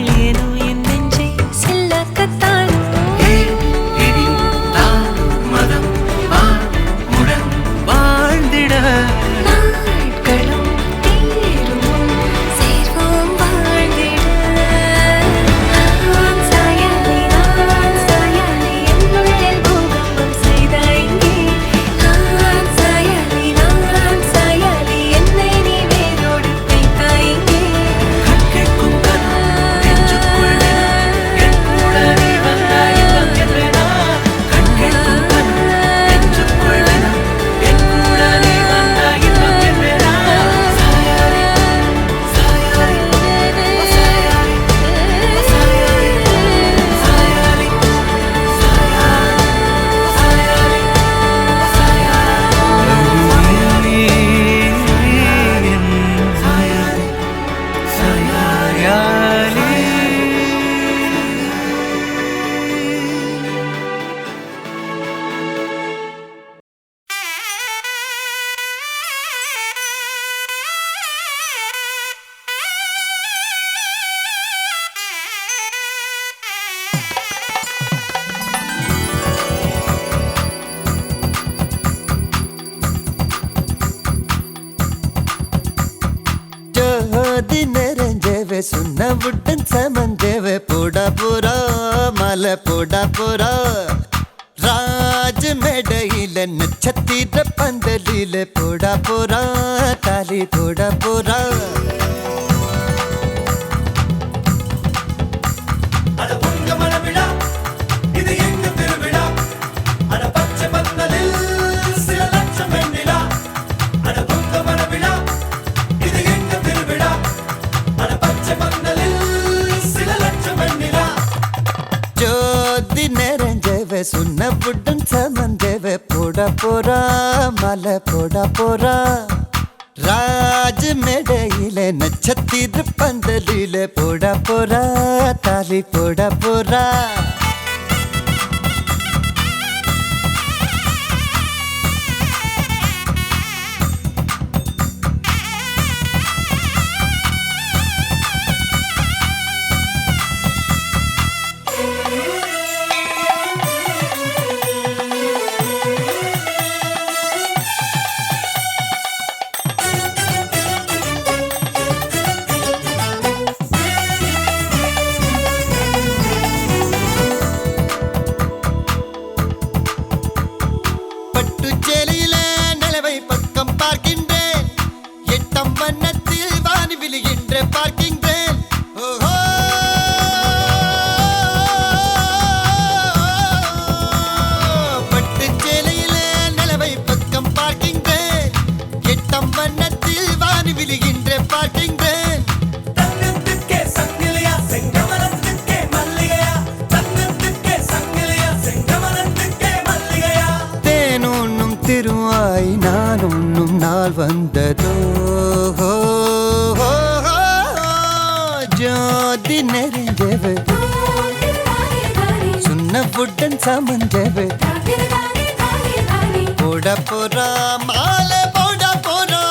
ஜோதி நிறைஞ்சவே சுண்ணவுடன் சமஞ்சவே போடா போறா மலை போடா போறா ராஜ மேடையில நட்சத்திர பந்தலில போடா போறா தாலி போடா போறா அட உங்க மனவிழா இது எங்க திருவிழா அட பச்சை பந்தலில் சில லட்சம் வெண்ணிலா அட உங்க மனவிழா இது எங்க திருவிழா அட பச்சை பந்தலில் சில லட்சம் வெண்ணிலா ஜோதி நிறைஞ்சவே சுண்ணவுடன் சமஞ்சவே போடா போறா மலை போடா போறா ராஜ மேடையில நட்சத்திர பந்தலில போடா போறா தாலி போடா போறா பட்டு சேலையில நிலவை பக்கம் பார்க்கின்றேன் எட்டம் வண்ணத்தில் வானி விழுகின்ற பார்க்கின்றேன் ஓஹோ பட்டு சேலையில நிலவை பக்கம் பார்க்கின்றேன் எட்டம் வண்ணத்தில் வானி விழுகின்ற பார்க்கின்றேன் தங்கத்துக்கே சங்கிலியா செங்கமலத்துக்கே மல்லிகையா தங்கத்துக்கே சங்கிலியா செங்கமலத்துக்கே மல்லிகையா தேனுண்ணும் திருவாய் நான் உண்ணும் நாள் வந்ததோ ஜோதி நெறிஞ்சவு சுண்ணவுடன் சமஞ்சவு போட போறா மாலை போட போறா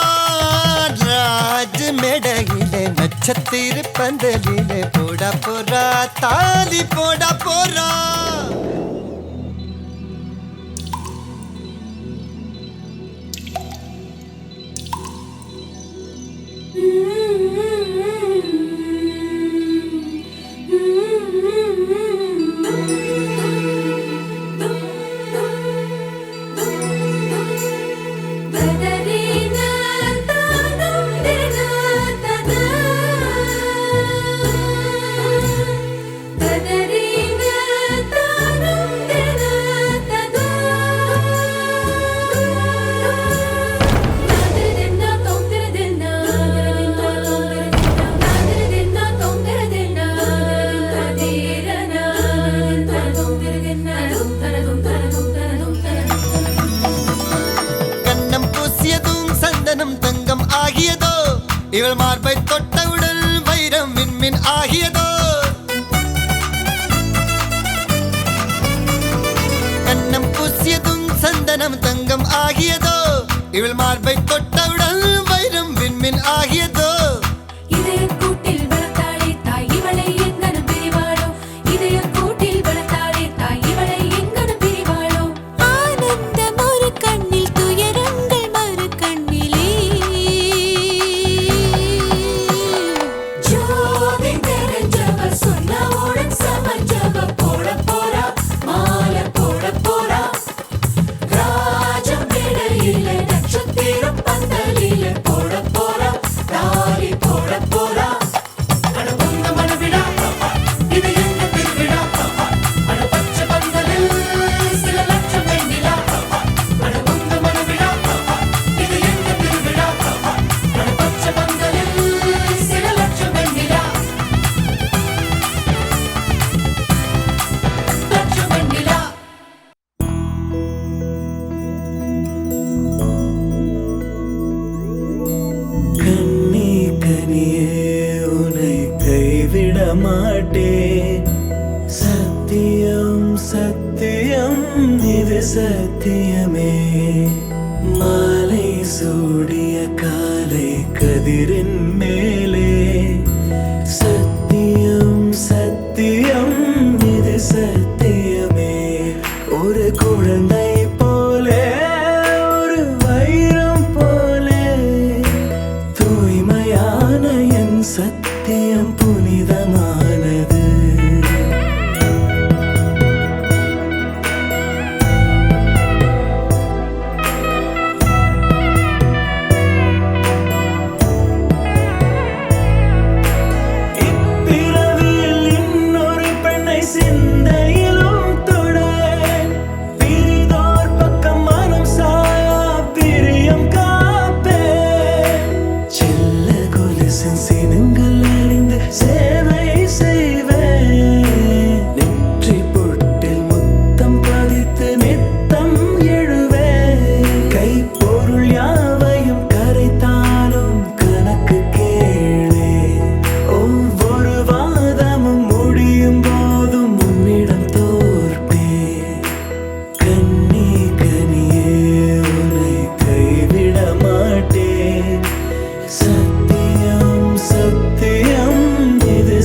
ராஜ மேடையிலே நட்சத்திர பந்தலிலே போட போறா தாலி போட போறா கண்ணம் பூசியதும் சந்தனம் தங்கம் ஆகியதோ இவள் மார்பை தொட்டவுடன் வைரம் விண்மின் ஆகியதோ கண்ணம் பூசியதும் சந்தனம் தங்கம் ஆகியதோ இவள் மார்பை தொட்டவுடன் வைரம் விண்மின் ஆகியதோ இதய கூட்டில் வளர்த்தாளே தாய் இவளை எங்கனும் பிரிவாளோ இதய கூட்டில் வளர்த்தாளே தாய் இவளை எங்கனும் பிரிவாளோ ஆனந்தம் ஒரு கண்ணில் துயரங்கள் மறு கண்ணிலே ஜோதி நிறைஞ்சவ சொன்னவுடன் சமஞ்சவ போட போறா மாலை போட போறா ராஜம் இடையில நட்சத்திரம் பந்தலில போட போறா தாலி போட போறா அட உங்க மனவிழா இது எங்க திருவிழா அட பச்சை பந்தலில் சில லட்சம் வெண்ணிலா அட உங்க மனவிழா இது எங்க திருவிழா அட பச்சை பந்தலில் சில லட்சம் வெண்ணிலா லட்சம் வெண்ணிலா கண்ணி கனியே உன்னை கைவிட மாட்டேன் சத்தியம் சத்தியம் இது சத்தியமே மாலை சூடிய காலை கதிரின் மேலே சத்தியம் சத்தியம் இது சத்தியமே ஒரு குழந்தை போலே ஒரு வைரம் போலே தூய்மையான என் சத்தியம் புனிதமானது. இப்பிறவியில் இன்னொரு பெண்ணை சிந்தையிலும் தொட, பிரிதோர் பக்கம் மனம் சாயா பிரியம் காப்பேன். செல்ல கொலுசின் சினங்கள் அறிந்து சேவை செய்வேன். நெற்றி பொட்டில் முத்தம் பதித்து நித்தம் எழுவேன். கைப்பொருள் யாவையும் கரைத்தாலும் கணக்கு கேளே. ஒவ்வொரு வாதமும் முடியும் போதும் உன்னிடம் தோற்பேன். கண்ணி கனியே உன்னை கைவிட மாட்டேன். சத்தியம் சத்தியம் இது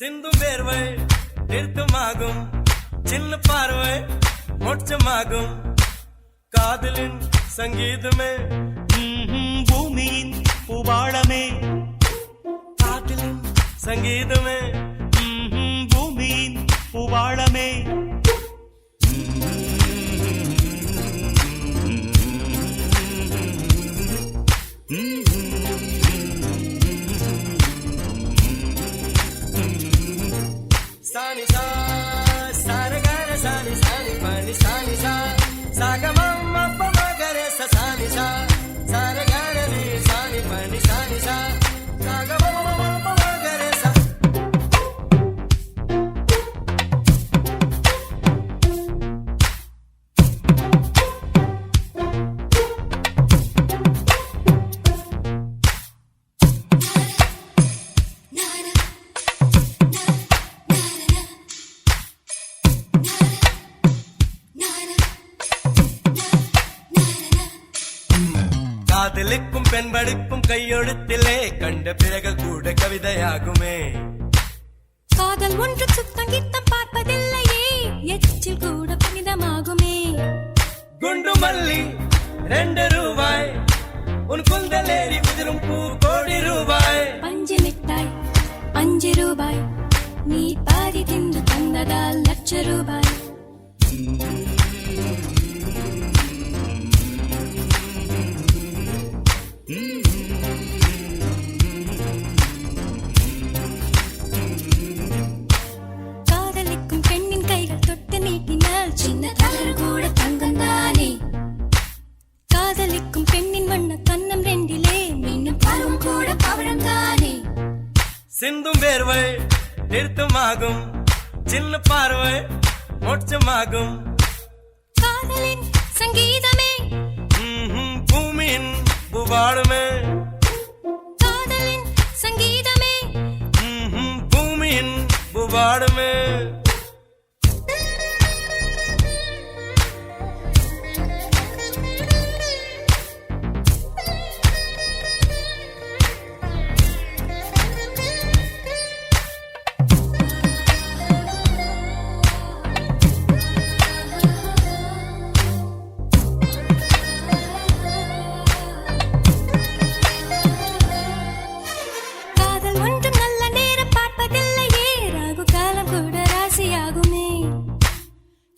சிந்தும் வேர்வை நிறுத்தமாகும், சின்ன பார்வை மோட்சமாகும். காதலின் சங்கீதமே பூமியின் பூபாளமே, காதலின் சங்கீதமே பூமியின் பூபாளமே. Sani sa, sani gare sani sani pani sani sa, saga mamma pama gare sa sani sa, sani gare ni sani pani sani sa, saga mamma pama gare sa. காதலிக்கும் பெண் படிப்பும் கையெழுத்திலே கண்ட பிறகு கூட கவிதையாகுமே. காதல் ஒன்று சுத்தம் கித்தம் பார்ப்பதில்லையே, எச்சில் கூட புனிதமாகுமே. குண்டு மல்லி 2 ரூபாய், உன் குந்தலேறி குதிரும் பூ கோடி ரூபாய். பஞ்சு மிட்டாய் 5 ரூபாய், நீ பாதி தின்று தந்ததால் லட்ச ரூபாய். காதலிக்கும் பெண்ணின் கைகள் தொட்டு நீட்டினால் சின்ன தவறு கூட தங்கம் தானே. காதலிக்கும் பெண்ணின் வண்ண கண்ணம் 2லே மீண்டும் பருவம் கூட பவழம் தானே. சிந்தும் வேர்வை நிறுத்தமாகும், சின்ன பார்வை மோட்சமாகும். காதலின் சங்கீதமே பூமியின் பூபாளமே, காதலின் சங்கீதமே. பூமியின் பூபாளமே. காதல் ஒன்றும் நல்ல நேரம் பார்ப்பதில்லையே, ராகு காலம் கூட ராசியாகுமே.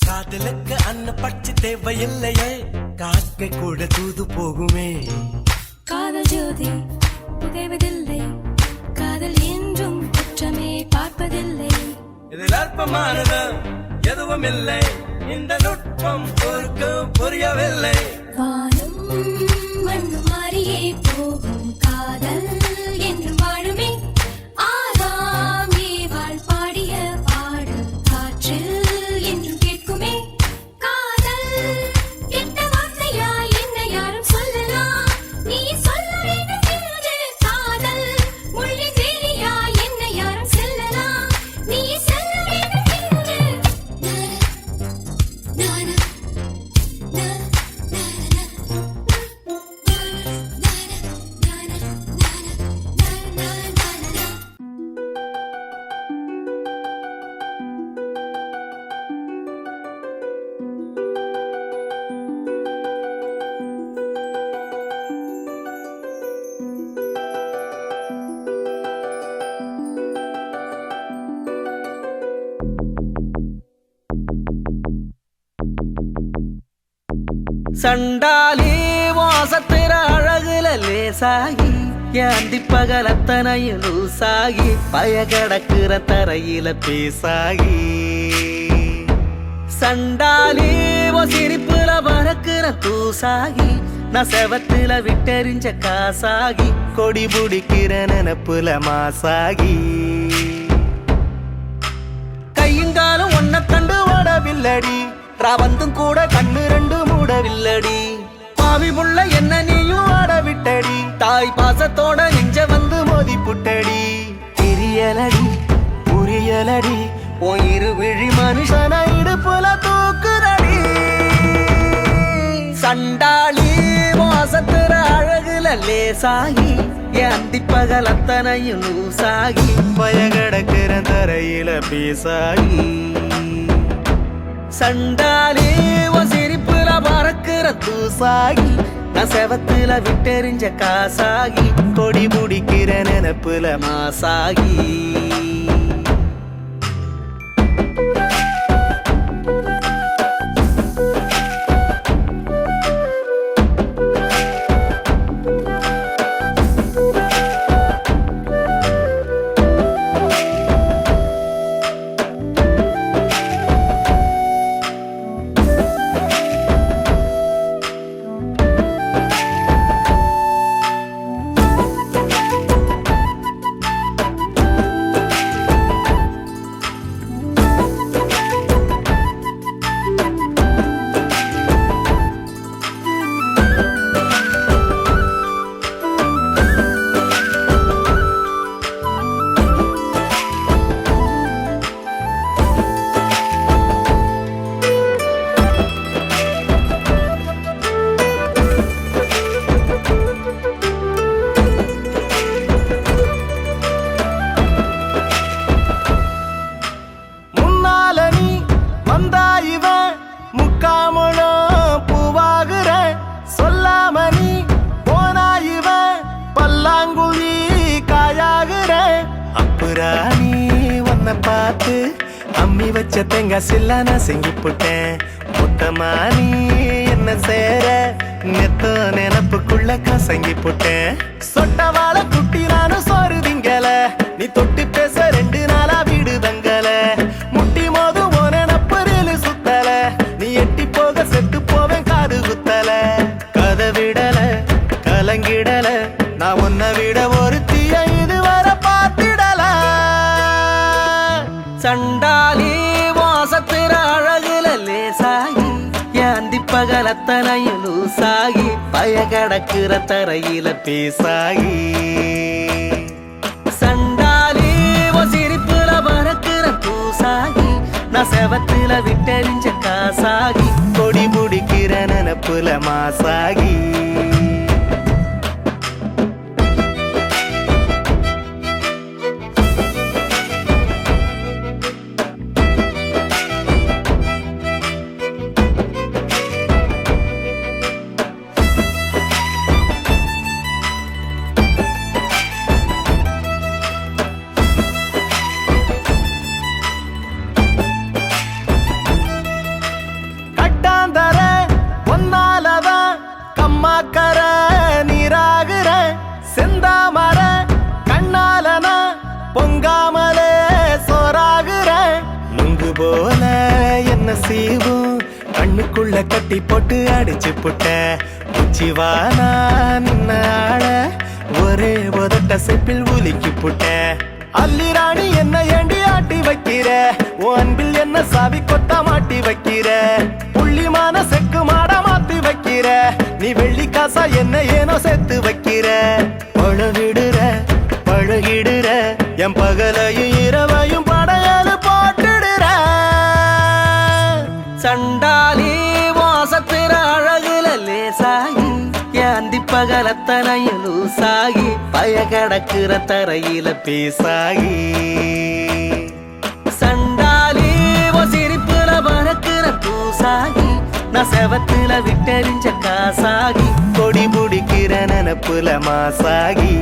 காதலுக்கு அன்ன பட்சி தேவையில்லையே, காக்கை கூட தூது போகுமே. காதல் ஜோதி புகைவதில்லை, காதல் என்றும் குற்றமே பார்ப்பதில்லை. இதில் அற்பமானது எதுவும் இல்லை, இந்த நுட்பம் பொறுக்கு புரியவில்லை. வானம் மண்ணு மாறியே போகும், காதல் என்று வாழுமே. ஆதாம் ஏவாள் பாடிய பாடல் காற்றில் என்றும் கேட்குமே. காதல் கெட்ட வார்த்தையா என்ன யாரும் சொல்லலாம், நீ சொல்ல வேண்டும் என்று. காதல் முள்ளின் வேலியா என்ன யாரும் செல்லலாம், நீ செல்ல வேண்டும் என்று. நானா சண்டாலி வாசத்திர அழகுல லேசாகி, ஏந்தி பகலத்தனையும் லூசாகி, பய கடக்குற தரையில பேசாகி. சண்டாலி சிரிப்புல பறக்குற தூசாகி, நான் செவத்துல விட்டெறிஞ்ச காசாகி, கொடி பிடிக்கிற நினப்புல மாசாகி. கையுங்காலும் ஒன்ன கண்டு ஓடவில்லடி, ராவந்தும் கூட கண்ணு 2 மூடவில்லடி. பாவி புள்ள என்ன நீயும் ஆட விட்டடி, தாய் பாசத்தோட நெஞ்ச வந்து மோதி புட்டடி. தெரியலடி புரியலடி, உன் இருவிழி மனுஷன இடுப்புல தூக்குறடி. சண்டாளி வாசத்துற அழகுல லேசாகி, என் அந்திப்பகல் அத்தனையும் லூசாகி பயகடக்கிற தரையில பீசாகி சண்டாலே உன் சிரிப்புல பறக்கிற தூசாகி நான் செவத்துல விட்டெறிஞ்ச காசாகி கொடி முடிக்கிற நினப்புல மாசாகி பார்த்து அம்மி வச்ச தேங்காய் சில்லா நான் செங்கி போட்டேன் மொத்தமா நீ என்ன சேர நெத்த நினப்புக்குள்ள கசங்கி போட்டேன் சொட்ட வாழ குட்டி நானும் சோறு திங்கல நீ தொட்டு பேச 2 நாளா வீடு தங்கல முட்டி மோது போன நப்பரில் சுத்தல நீ எட்டி போக செத்து போவேன் காது குத்தல கதை விடல கலங்கிடல நான் உன்னை விட ஒரு தீய இதுவரை பார்த்திடல சண்டாலி வாசத்திர அழகுல லேசாகி ஏந்தி பகலத்தனையும் லூசாகி பய கடக்குற தரையில பேசாகி சண்டாலி சிரிப்புல பறக்குற தூசாகி நான் செவத்துல விட்டெறிஞ்ச காசாகி கொடி முடிக்கிற நினப்புல மாசாகி போல என்ன செய்வோம் கண்ணுக்குள்ள கட்டி போட்டு அடிச்சு புட்ட உச்சிவானா நின்ன ஆள ஒரே உதட்ட செப்பில் உலுக்கி புட்ட அல்லி ராணி என்ன ஏண்டி ஆட்டி வைக்கிற உன் அன்பில் என்ன சாவி கொத்த மாட்டி வைக்கிற புள்ளிமான செக்கு மாட மாத்தி வைக்கிற நீ வெள்ளி காசா என்ன ஏனோ சேர்த்து வைக்கிற பழவிடுற பழகிடுற என் பகலையும் இரவையும் படையலு போட்டுடுற சண்டாலி வாசத்திர அழகுல லேசாகி ஏந்தி பகலத்தனையும் லூசாகி பய கடக்குற தரையில பேசாகி சண்டாலி சிரிப்புல பறக்குற தூசாகி நான் செவத்துல விட்டெறிஞ்ச காசாகி கொடி முடிக்கிற நினப்புல மாசாகி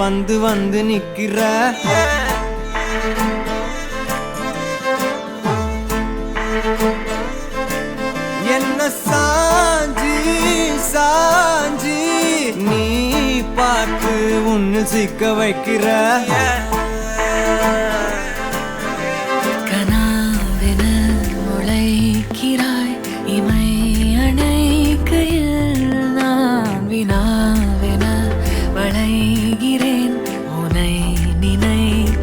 வந்து வந்து நிக்கிற என்ன சாஞ்சி சாஞ்சி நீ பார்த்து உன்னு சிக்க வைக்கிற கனாவென முளைக்கிறாய் இமை அணைக்கையில் நான் வினாவென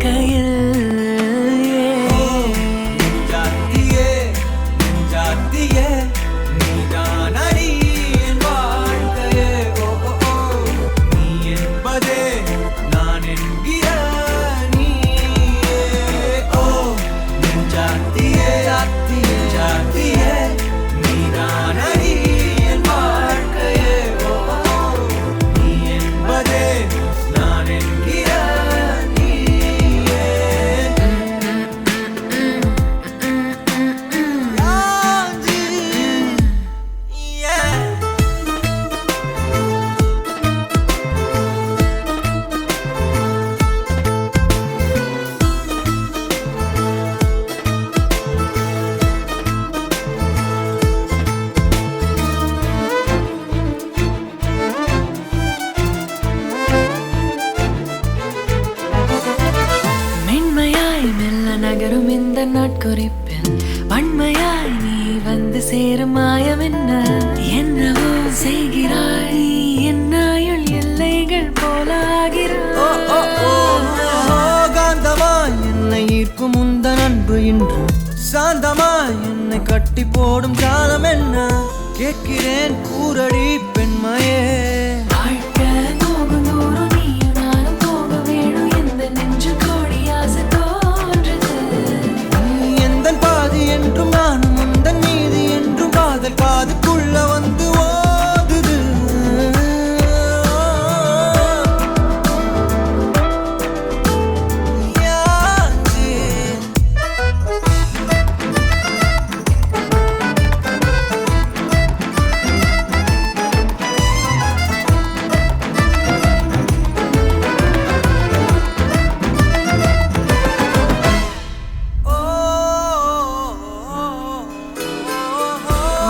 வாழ்க்கையில் ஜாத்தியே ஜாத்தியே நீதான் அடி என் வாழ்க்கையே ஓ ஓ ஓ நீ என்பதே நான் என்கிற நீயே ஓ ஜாத்தியே ஜாத்தியே ஜாத்தியே நீதான் அடி என் வாழ்க்கையே ஓ ஓ ஓ நீ என்பதே நான் என்கிற நீயே மென்மையாய் மெல்ல நகரும் இந்த நாட்குறிப்பில் வன்மையாய் நீ வந்து சேரும் மாயம் என்ன என்னவோ செய்கிறாய் நீ என்னாயுள் எல்லைகள் போலாகிறாய் காந்தமாய் என்னை ஈர்க்கும் உந்தன் அன்பு இன்று சாந்தமாய் என்னை கட்டி போடும் ஜாலம் என்ன கேட்கிறேன் கூரடி பெண்மையே வாழ்க்கை போகும் தூரம் நீயும் நானும் போக வேணும் எந்த நெஞ்சு கோடி ஆசை தோன்றுது நீ எந்தன் பாதி என்றும் நானும் உந்தன் மீதி என்றும் காதல் காதுக்குள்ள வந்து ஓதுது யாச்சே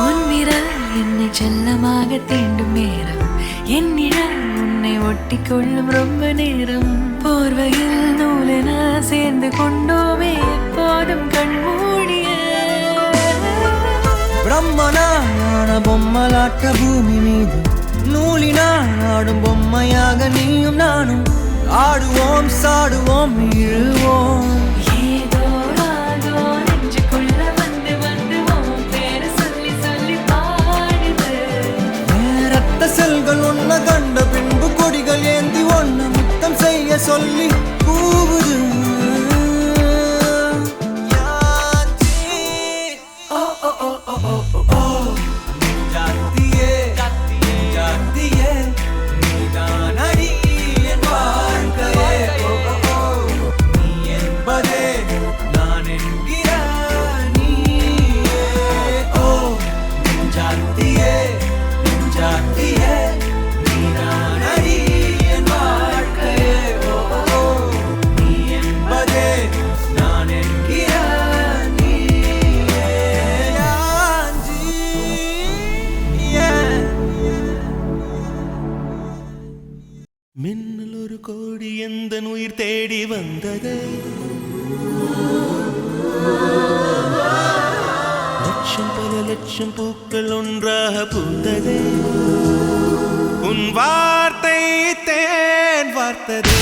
உன் விரல் என்னை செல்லமாக தீண்டும் நேரம் என்னிடம் உன்னை ஒட்டி கொள்ளும் ரொம்ப நேரம் போர்வையில் நூலென சேர்ந்து கொண்டோமே எப்போதும் கண்மூடிய பிரம்மனான பொம்மலாட்ட பூமி மீது நூலினால் ஆடும் பொம்மையாக நீயும் நானும் ஆடுவோம் சாடுவோம் இழுவோம் ஏதோ ராகோ நெஞ்சுக்குள்ள வந்து வந்து உன் பேரை சொல்லி சொல்லி பாடுது ரத்த செல்கள் ஒன்ன கண்ட பின்பு கொடிகள் ஏந்தி ஒன்ன முத்தம் செய்ய சொல்லி கூவுது யாச்சி. ஓ ஓ ஓ ஓ ஓ ஓ ஓ ஜாத்தியே ஜாத்தியே நீதான் அடி என் வாழ்க்கையே ஓ ஓ ஓ நீ என்பதே நான் என்கிற நீயே ஓ ஜாத்தியே ஜாத்தியே நீதான் அடி என் வாழ்க்கையே ஓ ஓ ஓ நீ என்பதே நான் என்கிற நீயே யாஞ்சி மின்னல் ஒரு கோடி எந்த உயிர் தேடி வந்தது லட்சம் பல லட்சம் பூக்கள் ஒன்றாக பூந்தது உன் வார்த்தை தேன் வார்த்தது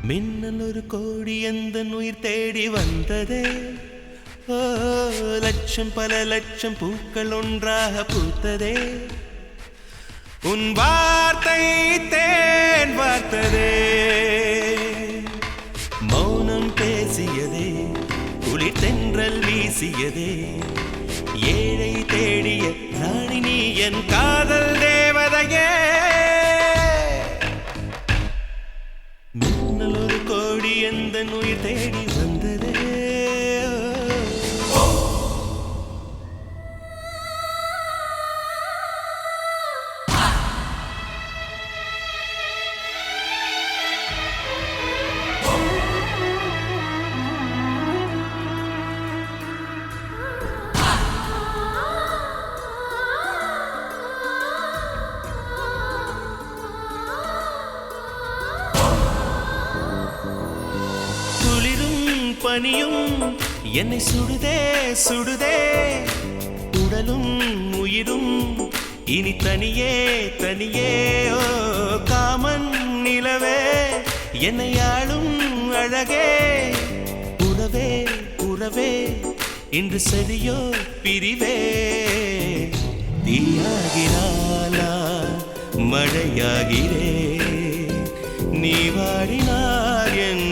மின்னல் ஒரு கோடி எந்த உயிர் தேடி வந்ததே ஓ லட்சம் பல லட்சம் பூக்கள் ஒன்றாக பூத்ததே உன் வார்த்தை தேன் வார்த்ததே மௌனம் பேசியதே குளிர் தென்றல் வீசியதே ஏழை தேடிய ராணி நீ என் காதல் தேவதையே மின்னல் ஒரு கோடி எந்த உயிர் தேடி வந்ததே பனியும் என்னை சுடுதே சுடுதே உடலும் உயிரும் இனி தனியே தனியே ஓ காமன் நிலவே என்னை ஆளும் அழகே உறவே உறவே இன்று சரியோ பிரிவே தீயாகினாலா மழையாகிறே நீ வாடினார் என்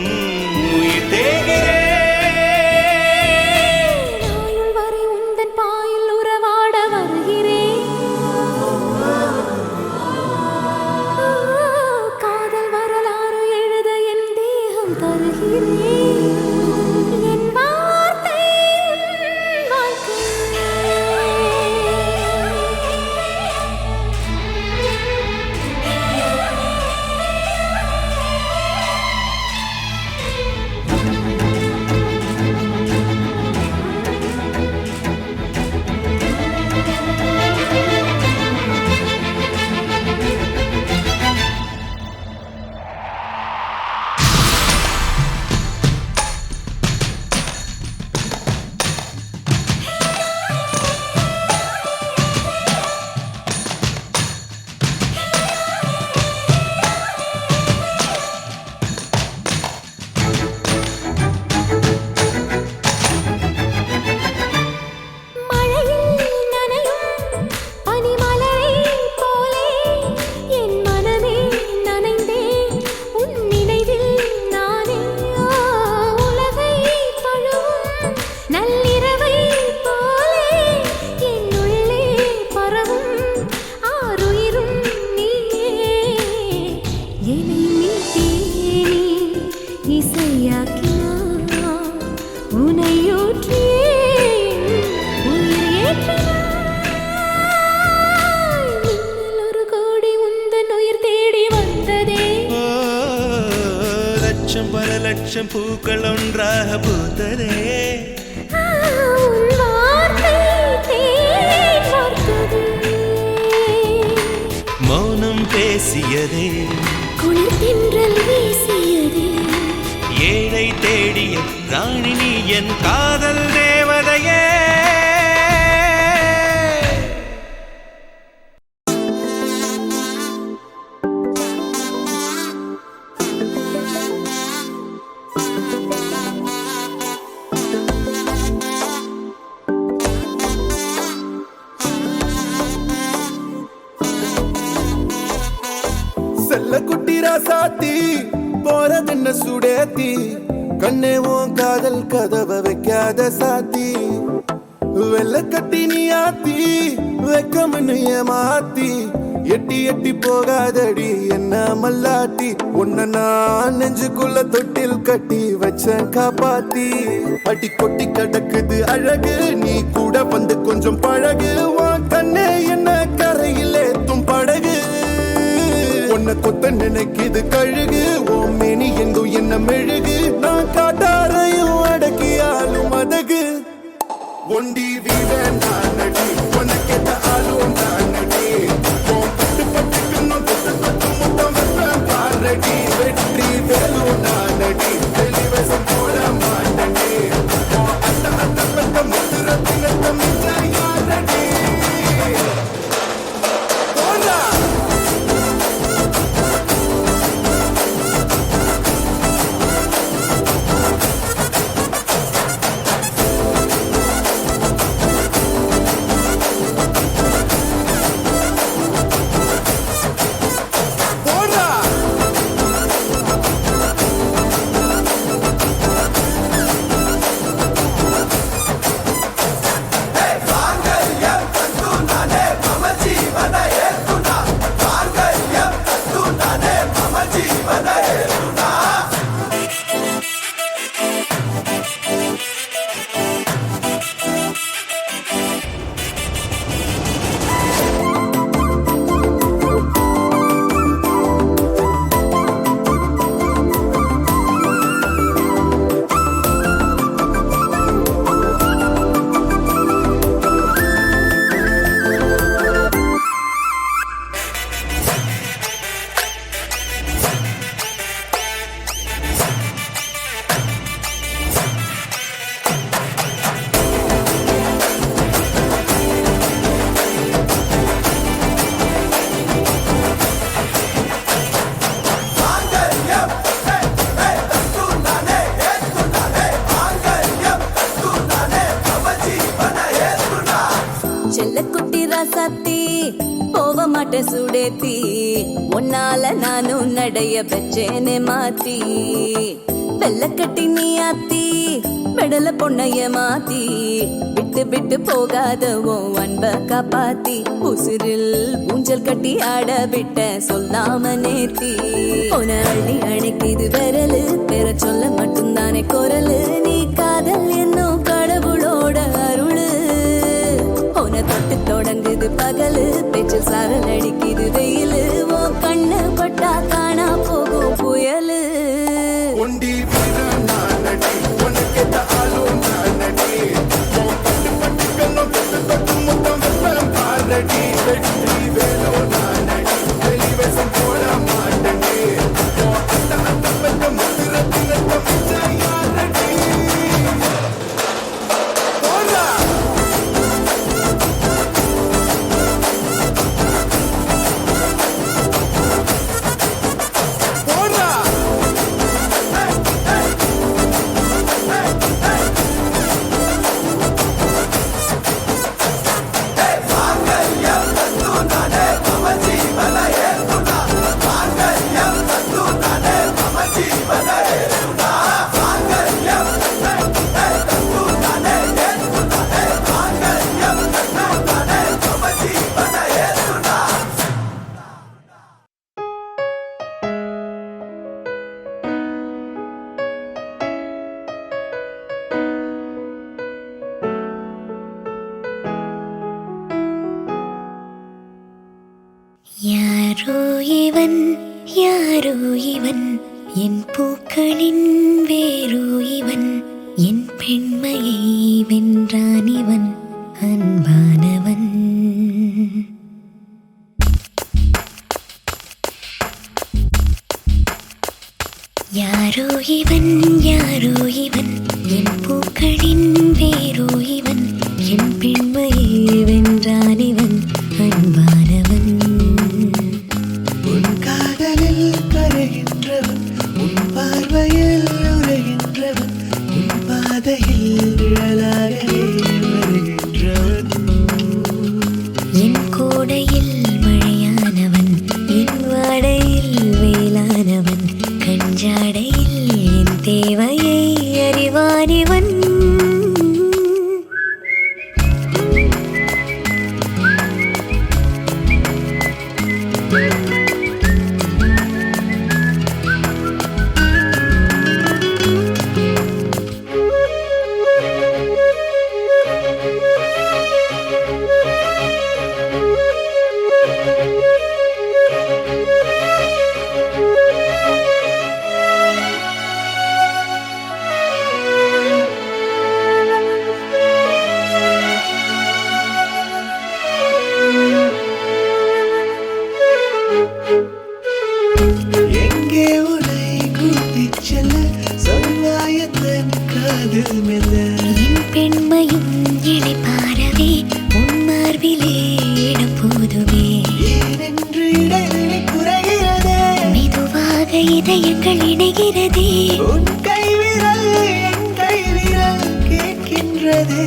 உயிர் தேகிறே நாயுள் வரை உந்தன் பாயில் உறவாட வருகிறேன் காதல் வரலாறு எழுத என் தேகம் தருகிறேன் என் வார்த்தை உன் வாழ்க்கை லட்சம் பல லட்சம் பூக்கள் ஒன்றாக பூத்ததே உன் வார்த்தை தேன் வார்த்தது மௌனம் பேசியதே குளிர் தென்றல் வீசியதே ஏழை தேடிய ராணி நீ என் காதல் தேவதையே செல்ல குட்டி ராசாத்தி போறதென்ன சுடேத்தி கண்ணே உன் காதல் கதவை வைக்காத சாத்தி வெள்ள கட்டி நீ ஆத்தி வெக்கம்னு ஏமாத்தி எட்டி எட்டி போகாதடி என்ன மல்லாட்டி உன்ன நான் நெஞ்சுக்குள்ள தொட்டில் கட்டி வச்ச காப்பாத்தி அடி கொட்டி கிடக்குது அழகு நீ கூட வந்து கொஞ்சம் பழகு உன் கண்ணே என்ன கரையில் ஏத்தும் படகு உன்னை கொத்த நினைக்குது கழுகு ஓ மேனி எங்கும் என்ன மெழுகு நான் காட்டாரையும் அடக்கியாலும் அதகு ஒண்டி வீரன் நானடி உனக்கேத்த ஆளும் நானடி பட்டு பட்டுக்குன்னு தொட்டு தொட்டு முத்தம் வைப்பேன் பாரடி வெற்றி வேலும் நானடி வெளிவசம் போட மாட்டடி அந்த அந்த பட்ட முத்துரத்தினத்த மிச்ச யாரடி போடா செல்ல குட்டி ராசாத்தி போக மாட்டேன் சுடேத்தி உன்னால நானும் நடைய பெச்சேனே மாத்தி வெள்ள கட்டி நீ ஆத்தி பெடல பொண்ணைய மாத்தி விட்டு விட்டு போகாதவோ அன்ப காப்பாத்தி உசிரில் ஊஞ்சல் கட்டி ஆட விட்ட சொல்லாம நேத்தி உன அள்ளி அணைக்குது விரலு பெற சொல்ல மட்டும்தானே குரலு நீ காதல் என்னும் கடவுளோட அருளு உன தொட்டு தொடங்குது பகலு பேச்சில் சாரல் அடிக்குது வெயிலு ஓ கண்ணு பட்டா காணா போகும் புயலு ஒண்டி வீரன் நானடி உனக்கேத்த ஆளும் நானடி பட்டு பட்டுக்கெல்லாம் தொட்டு தொட்டு முத்தம் வெப்பம் பாரடி வெற்றி வேலோ நானடி வெளிவேசம் போட மாட்டடி அந்த அந்த பெற்ற முத்திரத்தினத்த மிச்ச யாரடி போடா போடா யாரோ இவன் யாரோ இவன் என் பூக்களின் வேரோ இவன் என் பெண்மையை வென்றான் இவன் அன்பானவன் யாரோ இவன் யாரோ இவன் என் பூக்களின் வேரோ இவன் என் பெண்மையை வென்றான் இவன் அன்பானவன் உன் காதலில் கரைகின்றவன் உன் பார்வையில் உரைகின்றவன் உன் பாதையில் நிழலாகவே வருகின்றவன் என் கோடையில் மழையானவன் என் வாடையில் வேளானவன் கஞ்சாடையில் என் தேவையை அறிவானிவன் எங்கே உன்னை கூட்டிச் செல்ல சொல்வாயத்தன் காதல் மெல்ல என் பெண்மையும் இடைப்பாரவே உன் மார்பிலே இடம் போதுமே ஏனென்று இடைவெளி குறைகிறதே மெதுவாக இதயங்கள் இணைகிறதே உன் கைவிரல் என் கைவிரல் கேட்கின்றதே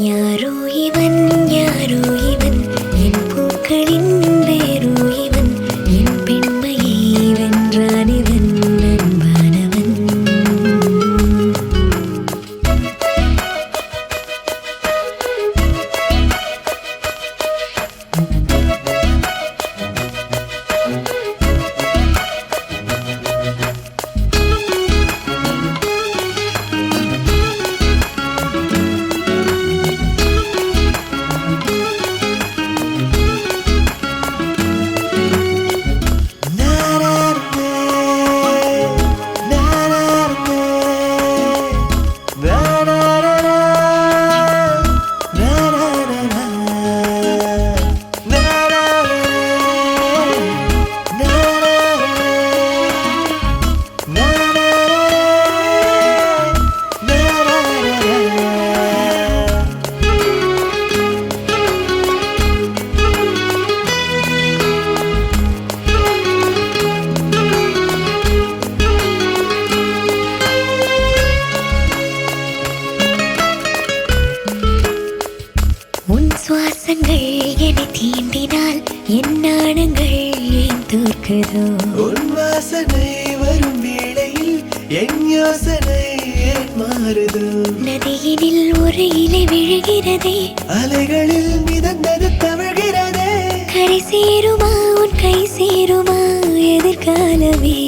யாரோ இவன் யாரோ இவன் என் பூக்களின் வேரோ இவன் என் பெண்மையை வென்றான் இவன் அன்பானவன் சுவாசங்கள் என்னை தீண்டினால் என் நாணங்கள் ஏன் தோற்குதோ உன் வாசனை வரும் வேளையில் என் யோசனை ஏன் மாறுதோ நதியினில் ஒரு இலை விழுகிறதே அலைகளில் மிதந்தது தவழ்கிறதே கரை சேருமா உன் கை சேருமா எதிர்காலமே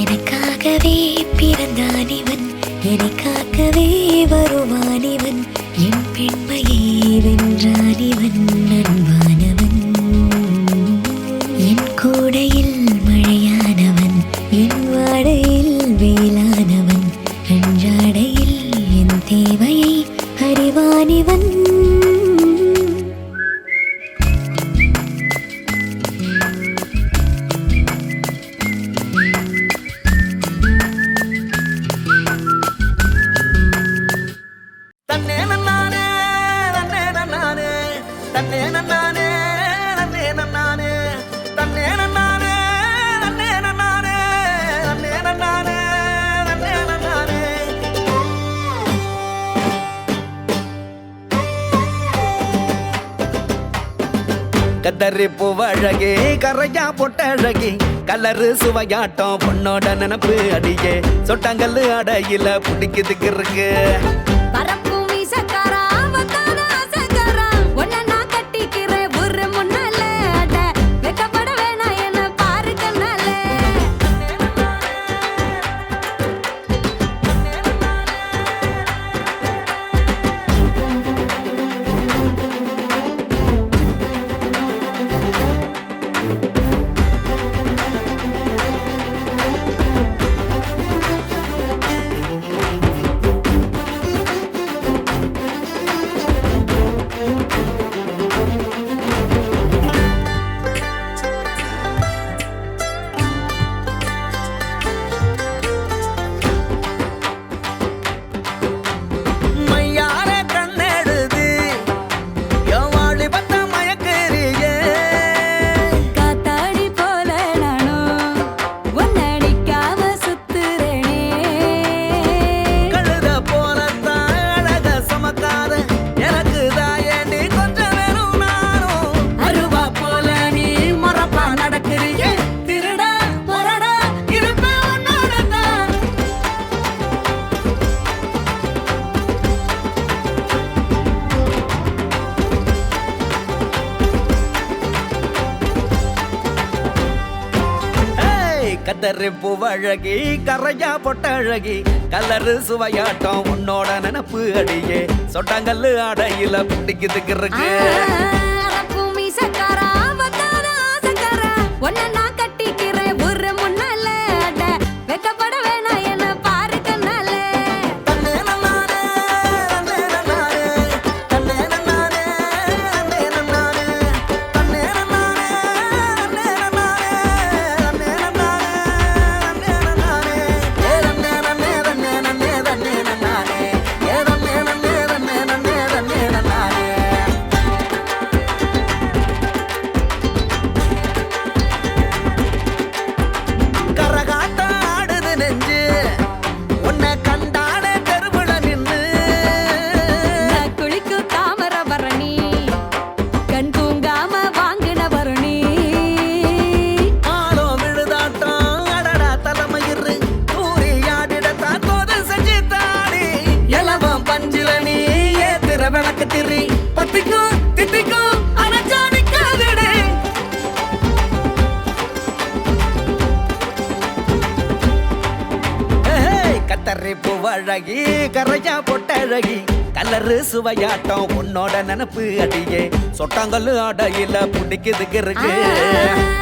எனக்காகவே பிறந்தான் இவன் என்னை காக்கவே வருவான் இவன் என் பெண்மையை வென்றான் இவன் அன்பானவன் என் கூடையில் மழையானவன் என் வாடையில் வேளானவன் அன்றாடையில் என் தேவையை அறிவான் இவன் தன்னே நன்னானே தன்னே நன்னானே தன்னே நன்னானே தன்னே நன்னானே தன்னே நன்னானே தன்னே நன்னானே தன்னே நன்னானே தன்னே நன்னானே கத்தரி பூவழகே கரையா பொட்டழகே கலரு சுவையாட்டம் பொண்ணோட நினப்பு அடியே சொட்டாங்கல்லு அடையில பிடிக்குதுக்கு இருக்கு பரப்பும் மீசக்காரா வந்தானா ஆசைக்காரா உன்னை நான் கட்டிக்கிறேன் ஒரு முன்னால அட வெக்கப்பட வேணாம் என்ன பாரு கண்ணால மையார கண்ணெடுது என் வாழி பத்த மயக்கறியே காத்தாடி போல நானும் உன்னை அடிக்காம சுத்துறேனே கழுத போலத்தான் அழக சமக்காத எனக்கு தாயண்டி கொஞ்சம் வேணும் நானும் அருவா போல நீ மரப்பா நடக்கிறியே திருடா பொறடா இருப்பேன் உன்னோட தான் கத்தரி பூவழகி கரையா பொட்டழகி கலரு சுவையாட்டம் உன்னோட நினப்பு அடியே சொட்டாங்கல்லு அடையில பிடிக்குதுக்கு இருக்கு பரப்பும் மீசக்காரா வந்தானா ஆசைக்காரா உன்னை நான் கட்டிக்கிறேன் ஒரு முன்னால அட வெக்கப்பட வேணாம் என்ன பாரு கண்ணால தன்னே நன்னானே தன்னே நன்னானே தன்னே நன்னானே தன்னே நன்னானே தன்னே நன்னானே தன்னே நன்னானே தன்னே நன்னானே தன்னே நன்னானே ஏ தன்னே நன்னே தன்னே நன்னே தன்னே நன்னானே ஏ தன்னே நன்னே தன்னே நன்னே தன்னே நன்னானே கரகாட்டம் ஆடுது நெஞ்சு உன்னை கண்டானே தெருவுல நின்னு நான் குளிக்கும் தாமர பரணி கண் தூங்காம வாங்கின பரணி ஆளோ விழுதாட்டம் அடடா தலைமயிறு தூரி ஆடிடத்தான் தோது செஞ்சு தாடி எலவம் பஞ்சில நீ ஏத்திர விளக்கு திரி பத்திக்கும் தித்திக்கும் அரைச்சா நிக்காதுடே கத்தரி பூவழகி கரையா பொட்டழகி கலரு சுவையாட்டம் உன்னோட நினப்பு அடியே சொட்டாங்கல்லு அடையில பிடிக்குதுக்கு இருக்கு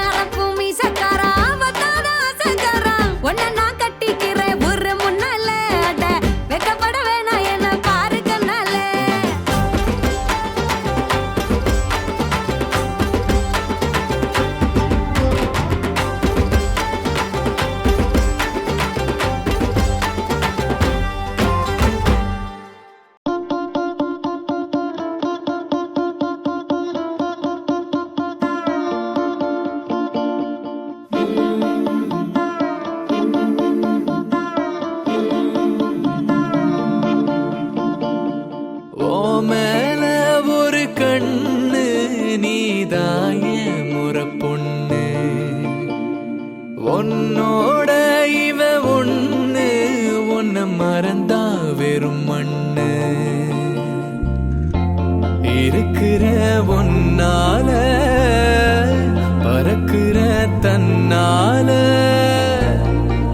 பரப்பும் மீசக்காரா வந்தானா ஆசைக்காரா உன்னை நான் கட்டிக்கிறேன் ஒரு முன்னால அட வெக்கப்பட வேணாம் என்ன பாரு கண்ணால நீதான் என் முறை பொண்ணு உன்னோட இவ ஒண்ணு உன்னை மறந்தா வெறும் மண்ணு இருக்கிற ஒன்னால பறக்கிற தன்னால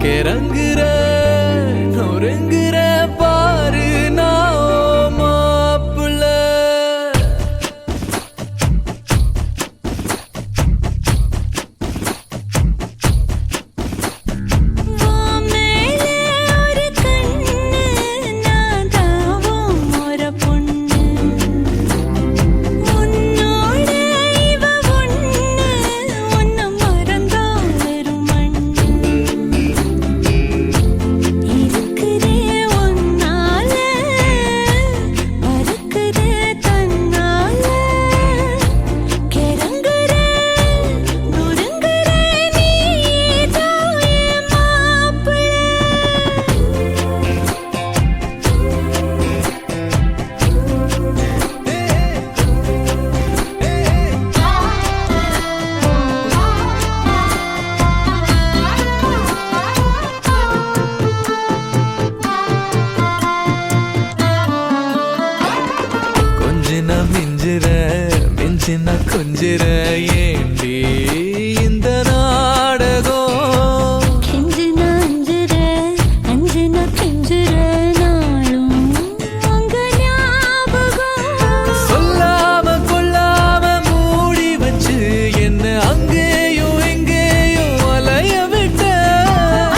கிறங்குற நொறுங்குற பாரு நான் மாப்பிள்ள மிஞ்சின கொஞ்சிற ஏண்டி இந்த நாடகம் கெஞ்சின அஞ்சின கெஞ்சிற நாளும் உங்க ஞாபகம் சொல்லாம கொள்ளாம மூடி வச்சு என்ன அங்கேயும் எங்கேயும் அலைய விட்ட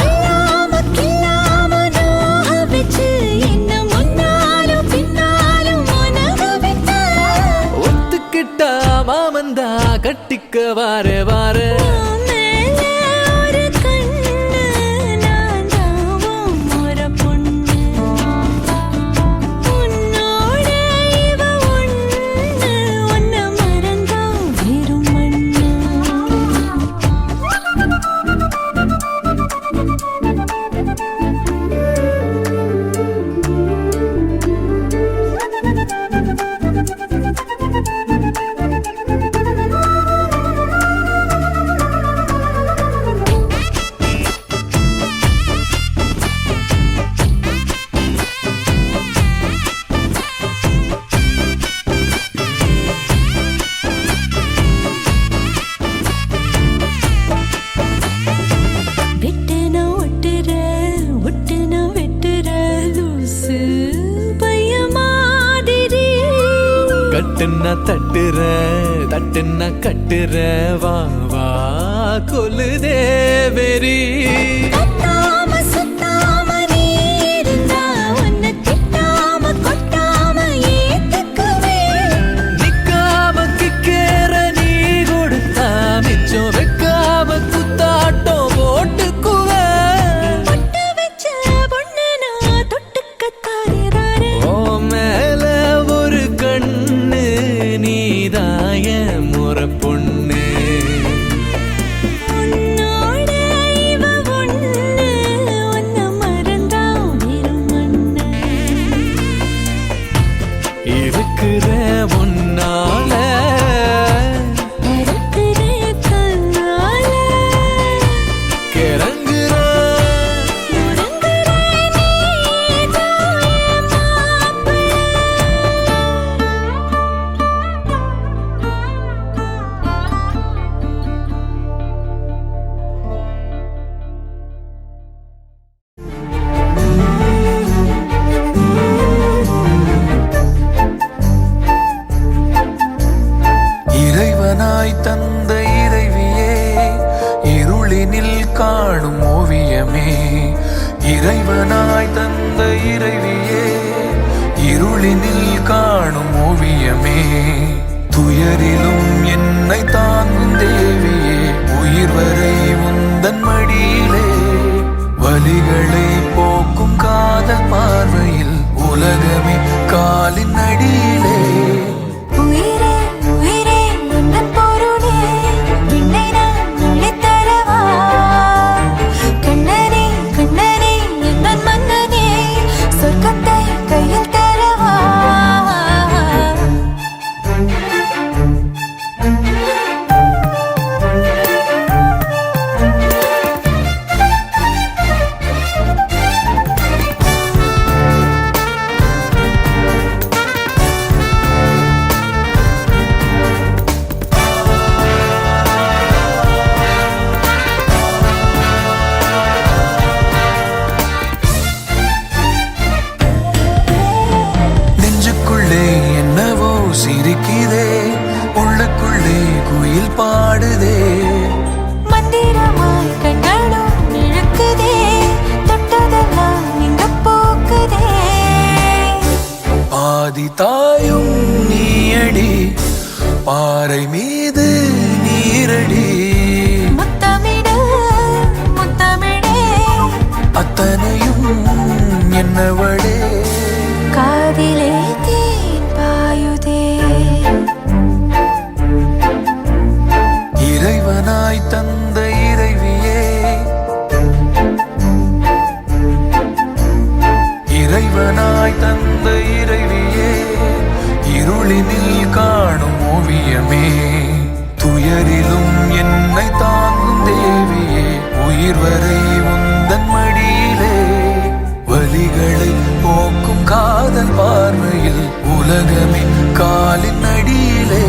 அல்லாம கில்லாம நோக வச்சு என்ன முன்னாலும் பின்னாலும் உனக விட்ட ஒத்துக்கிட்டா மாமந்தா கட்டிக்க வார வார மேலே ஒரு கண்ணு நான் தாவும் ஒரு பொண்ணு உன்னோட இவ ஒண்ணு உன்னை மறந்தா வெறும் மண்ணு வெட்டுன ஒட்டுன வெட்டுற லூசு பைய மாதிரி கட்டுன்னா தட்டுற தட்டுன்னா கட்டுற வா வா கொல்லுதே வெறி கத்தாம சுத்தாம நீ இருந்தா உன்னை திட்டாம கொட்டாம ஏத்துக்குவே நிக்காம கிக்கேற நீ கொடுத்தா மிச்சம் வைக்காம குத்தாட்டம் போட்டுக்குவ பொட்டு வச்ச பொண்ணு நான் தொட்டுக்கத்தாரே ஓ மேல ஒரு கண்ணு நீதான் என் முறை பொண்ணு உன்னோட இவ ஒண்ணு உன்னை மறந்தா வெறும் மண்ணு இருக்கிற ஒன்னால பறக்குறே கண்ணால கிறங்குற நொறுங்குறே நீதான் என் மாப்பிள்ளை இறைவனாய் தந்த இறைவியே இருளினில் காணும் ஓவியமே இறைவனாய் தந்த இறைவியே இருளினில் காணும் ஓவியமே துயரிலும் என்னை தாங்கும் தேவியே உயிர் வரை உந்தன் மடியிலே வலிகளை போக்கும் காதல் பார்வையில் உலகமே காலின் அடியிலே உயிரே உயிரே உந்தன் பொருளே என்னை நான் அள்ளித்தரவா கண்ணனே கண்ணனே எந்தன் மன்னனே சொர்க்கத்தை கையில் தரவா உள்ளே குயில் பாடுதே மந்திரமாய் கண்களும் இழுக்குதே தொட்டதெல்லாம் இங்க போக்குதே பாதி தாயும் நீயடி பாறை மீது நீரடி முத்தமிடு முத்தமிழே அத்தனையும் என்னவளே காதிலே தேன் பாயுதே இறைவனாய் தந்த இறைவியே இறைவனாய் தந்த இறைவியே இருளினில் காணும் ஓவியமே துயரிலும் என்னை தாங்கும் தேவியே உயிர் வரை உந்தன் மடியிலே வலிகளை போக்கும் காதல் பார்வையில் உலகமே காலின் அடியிலே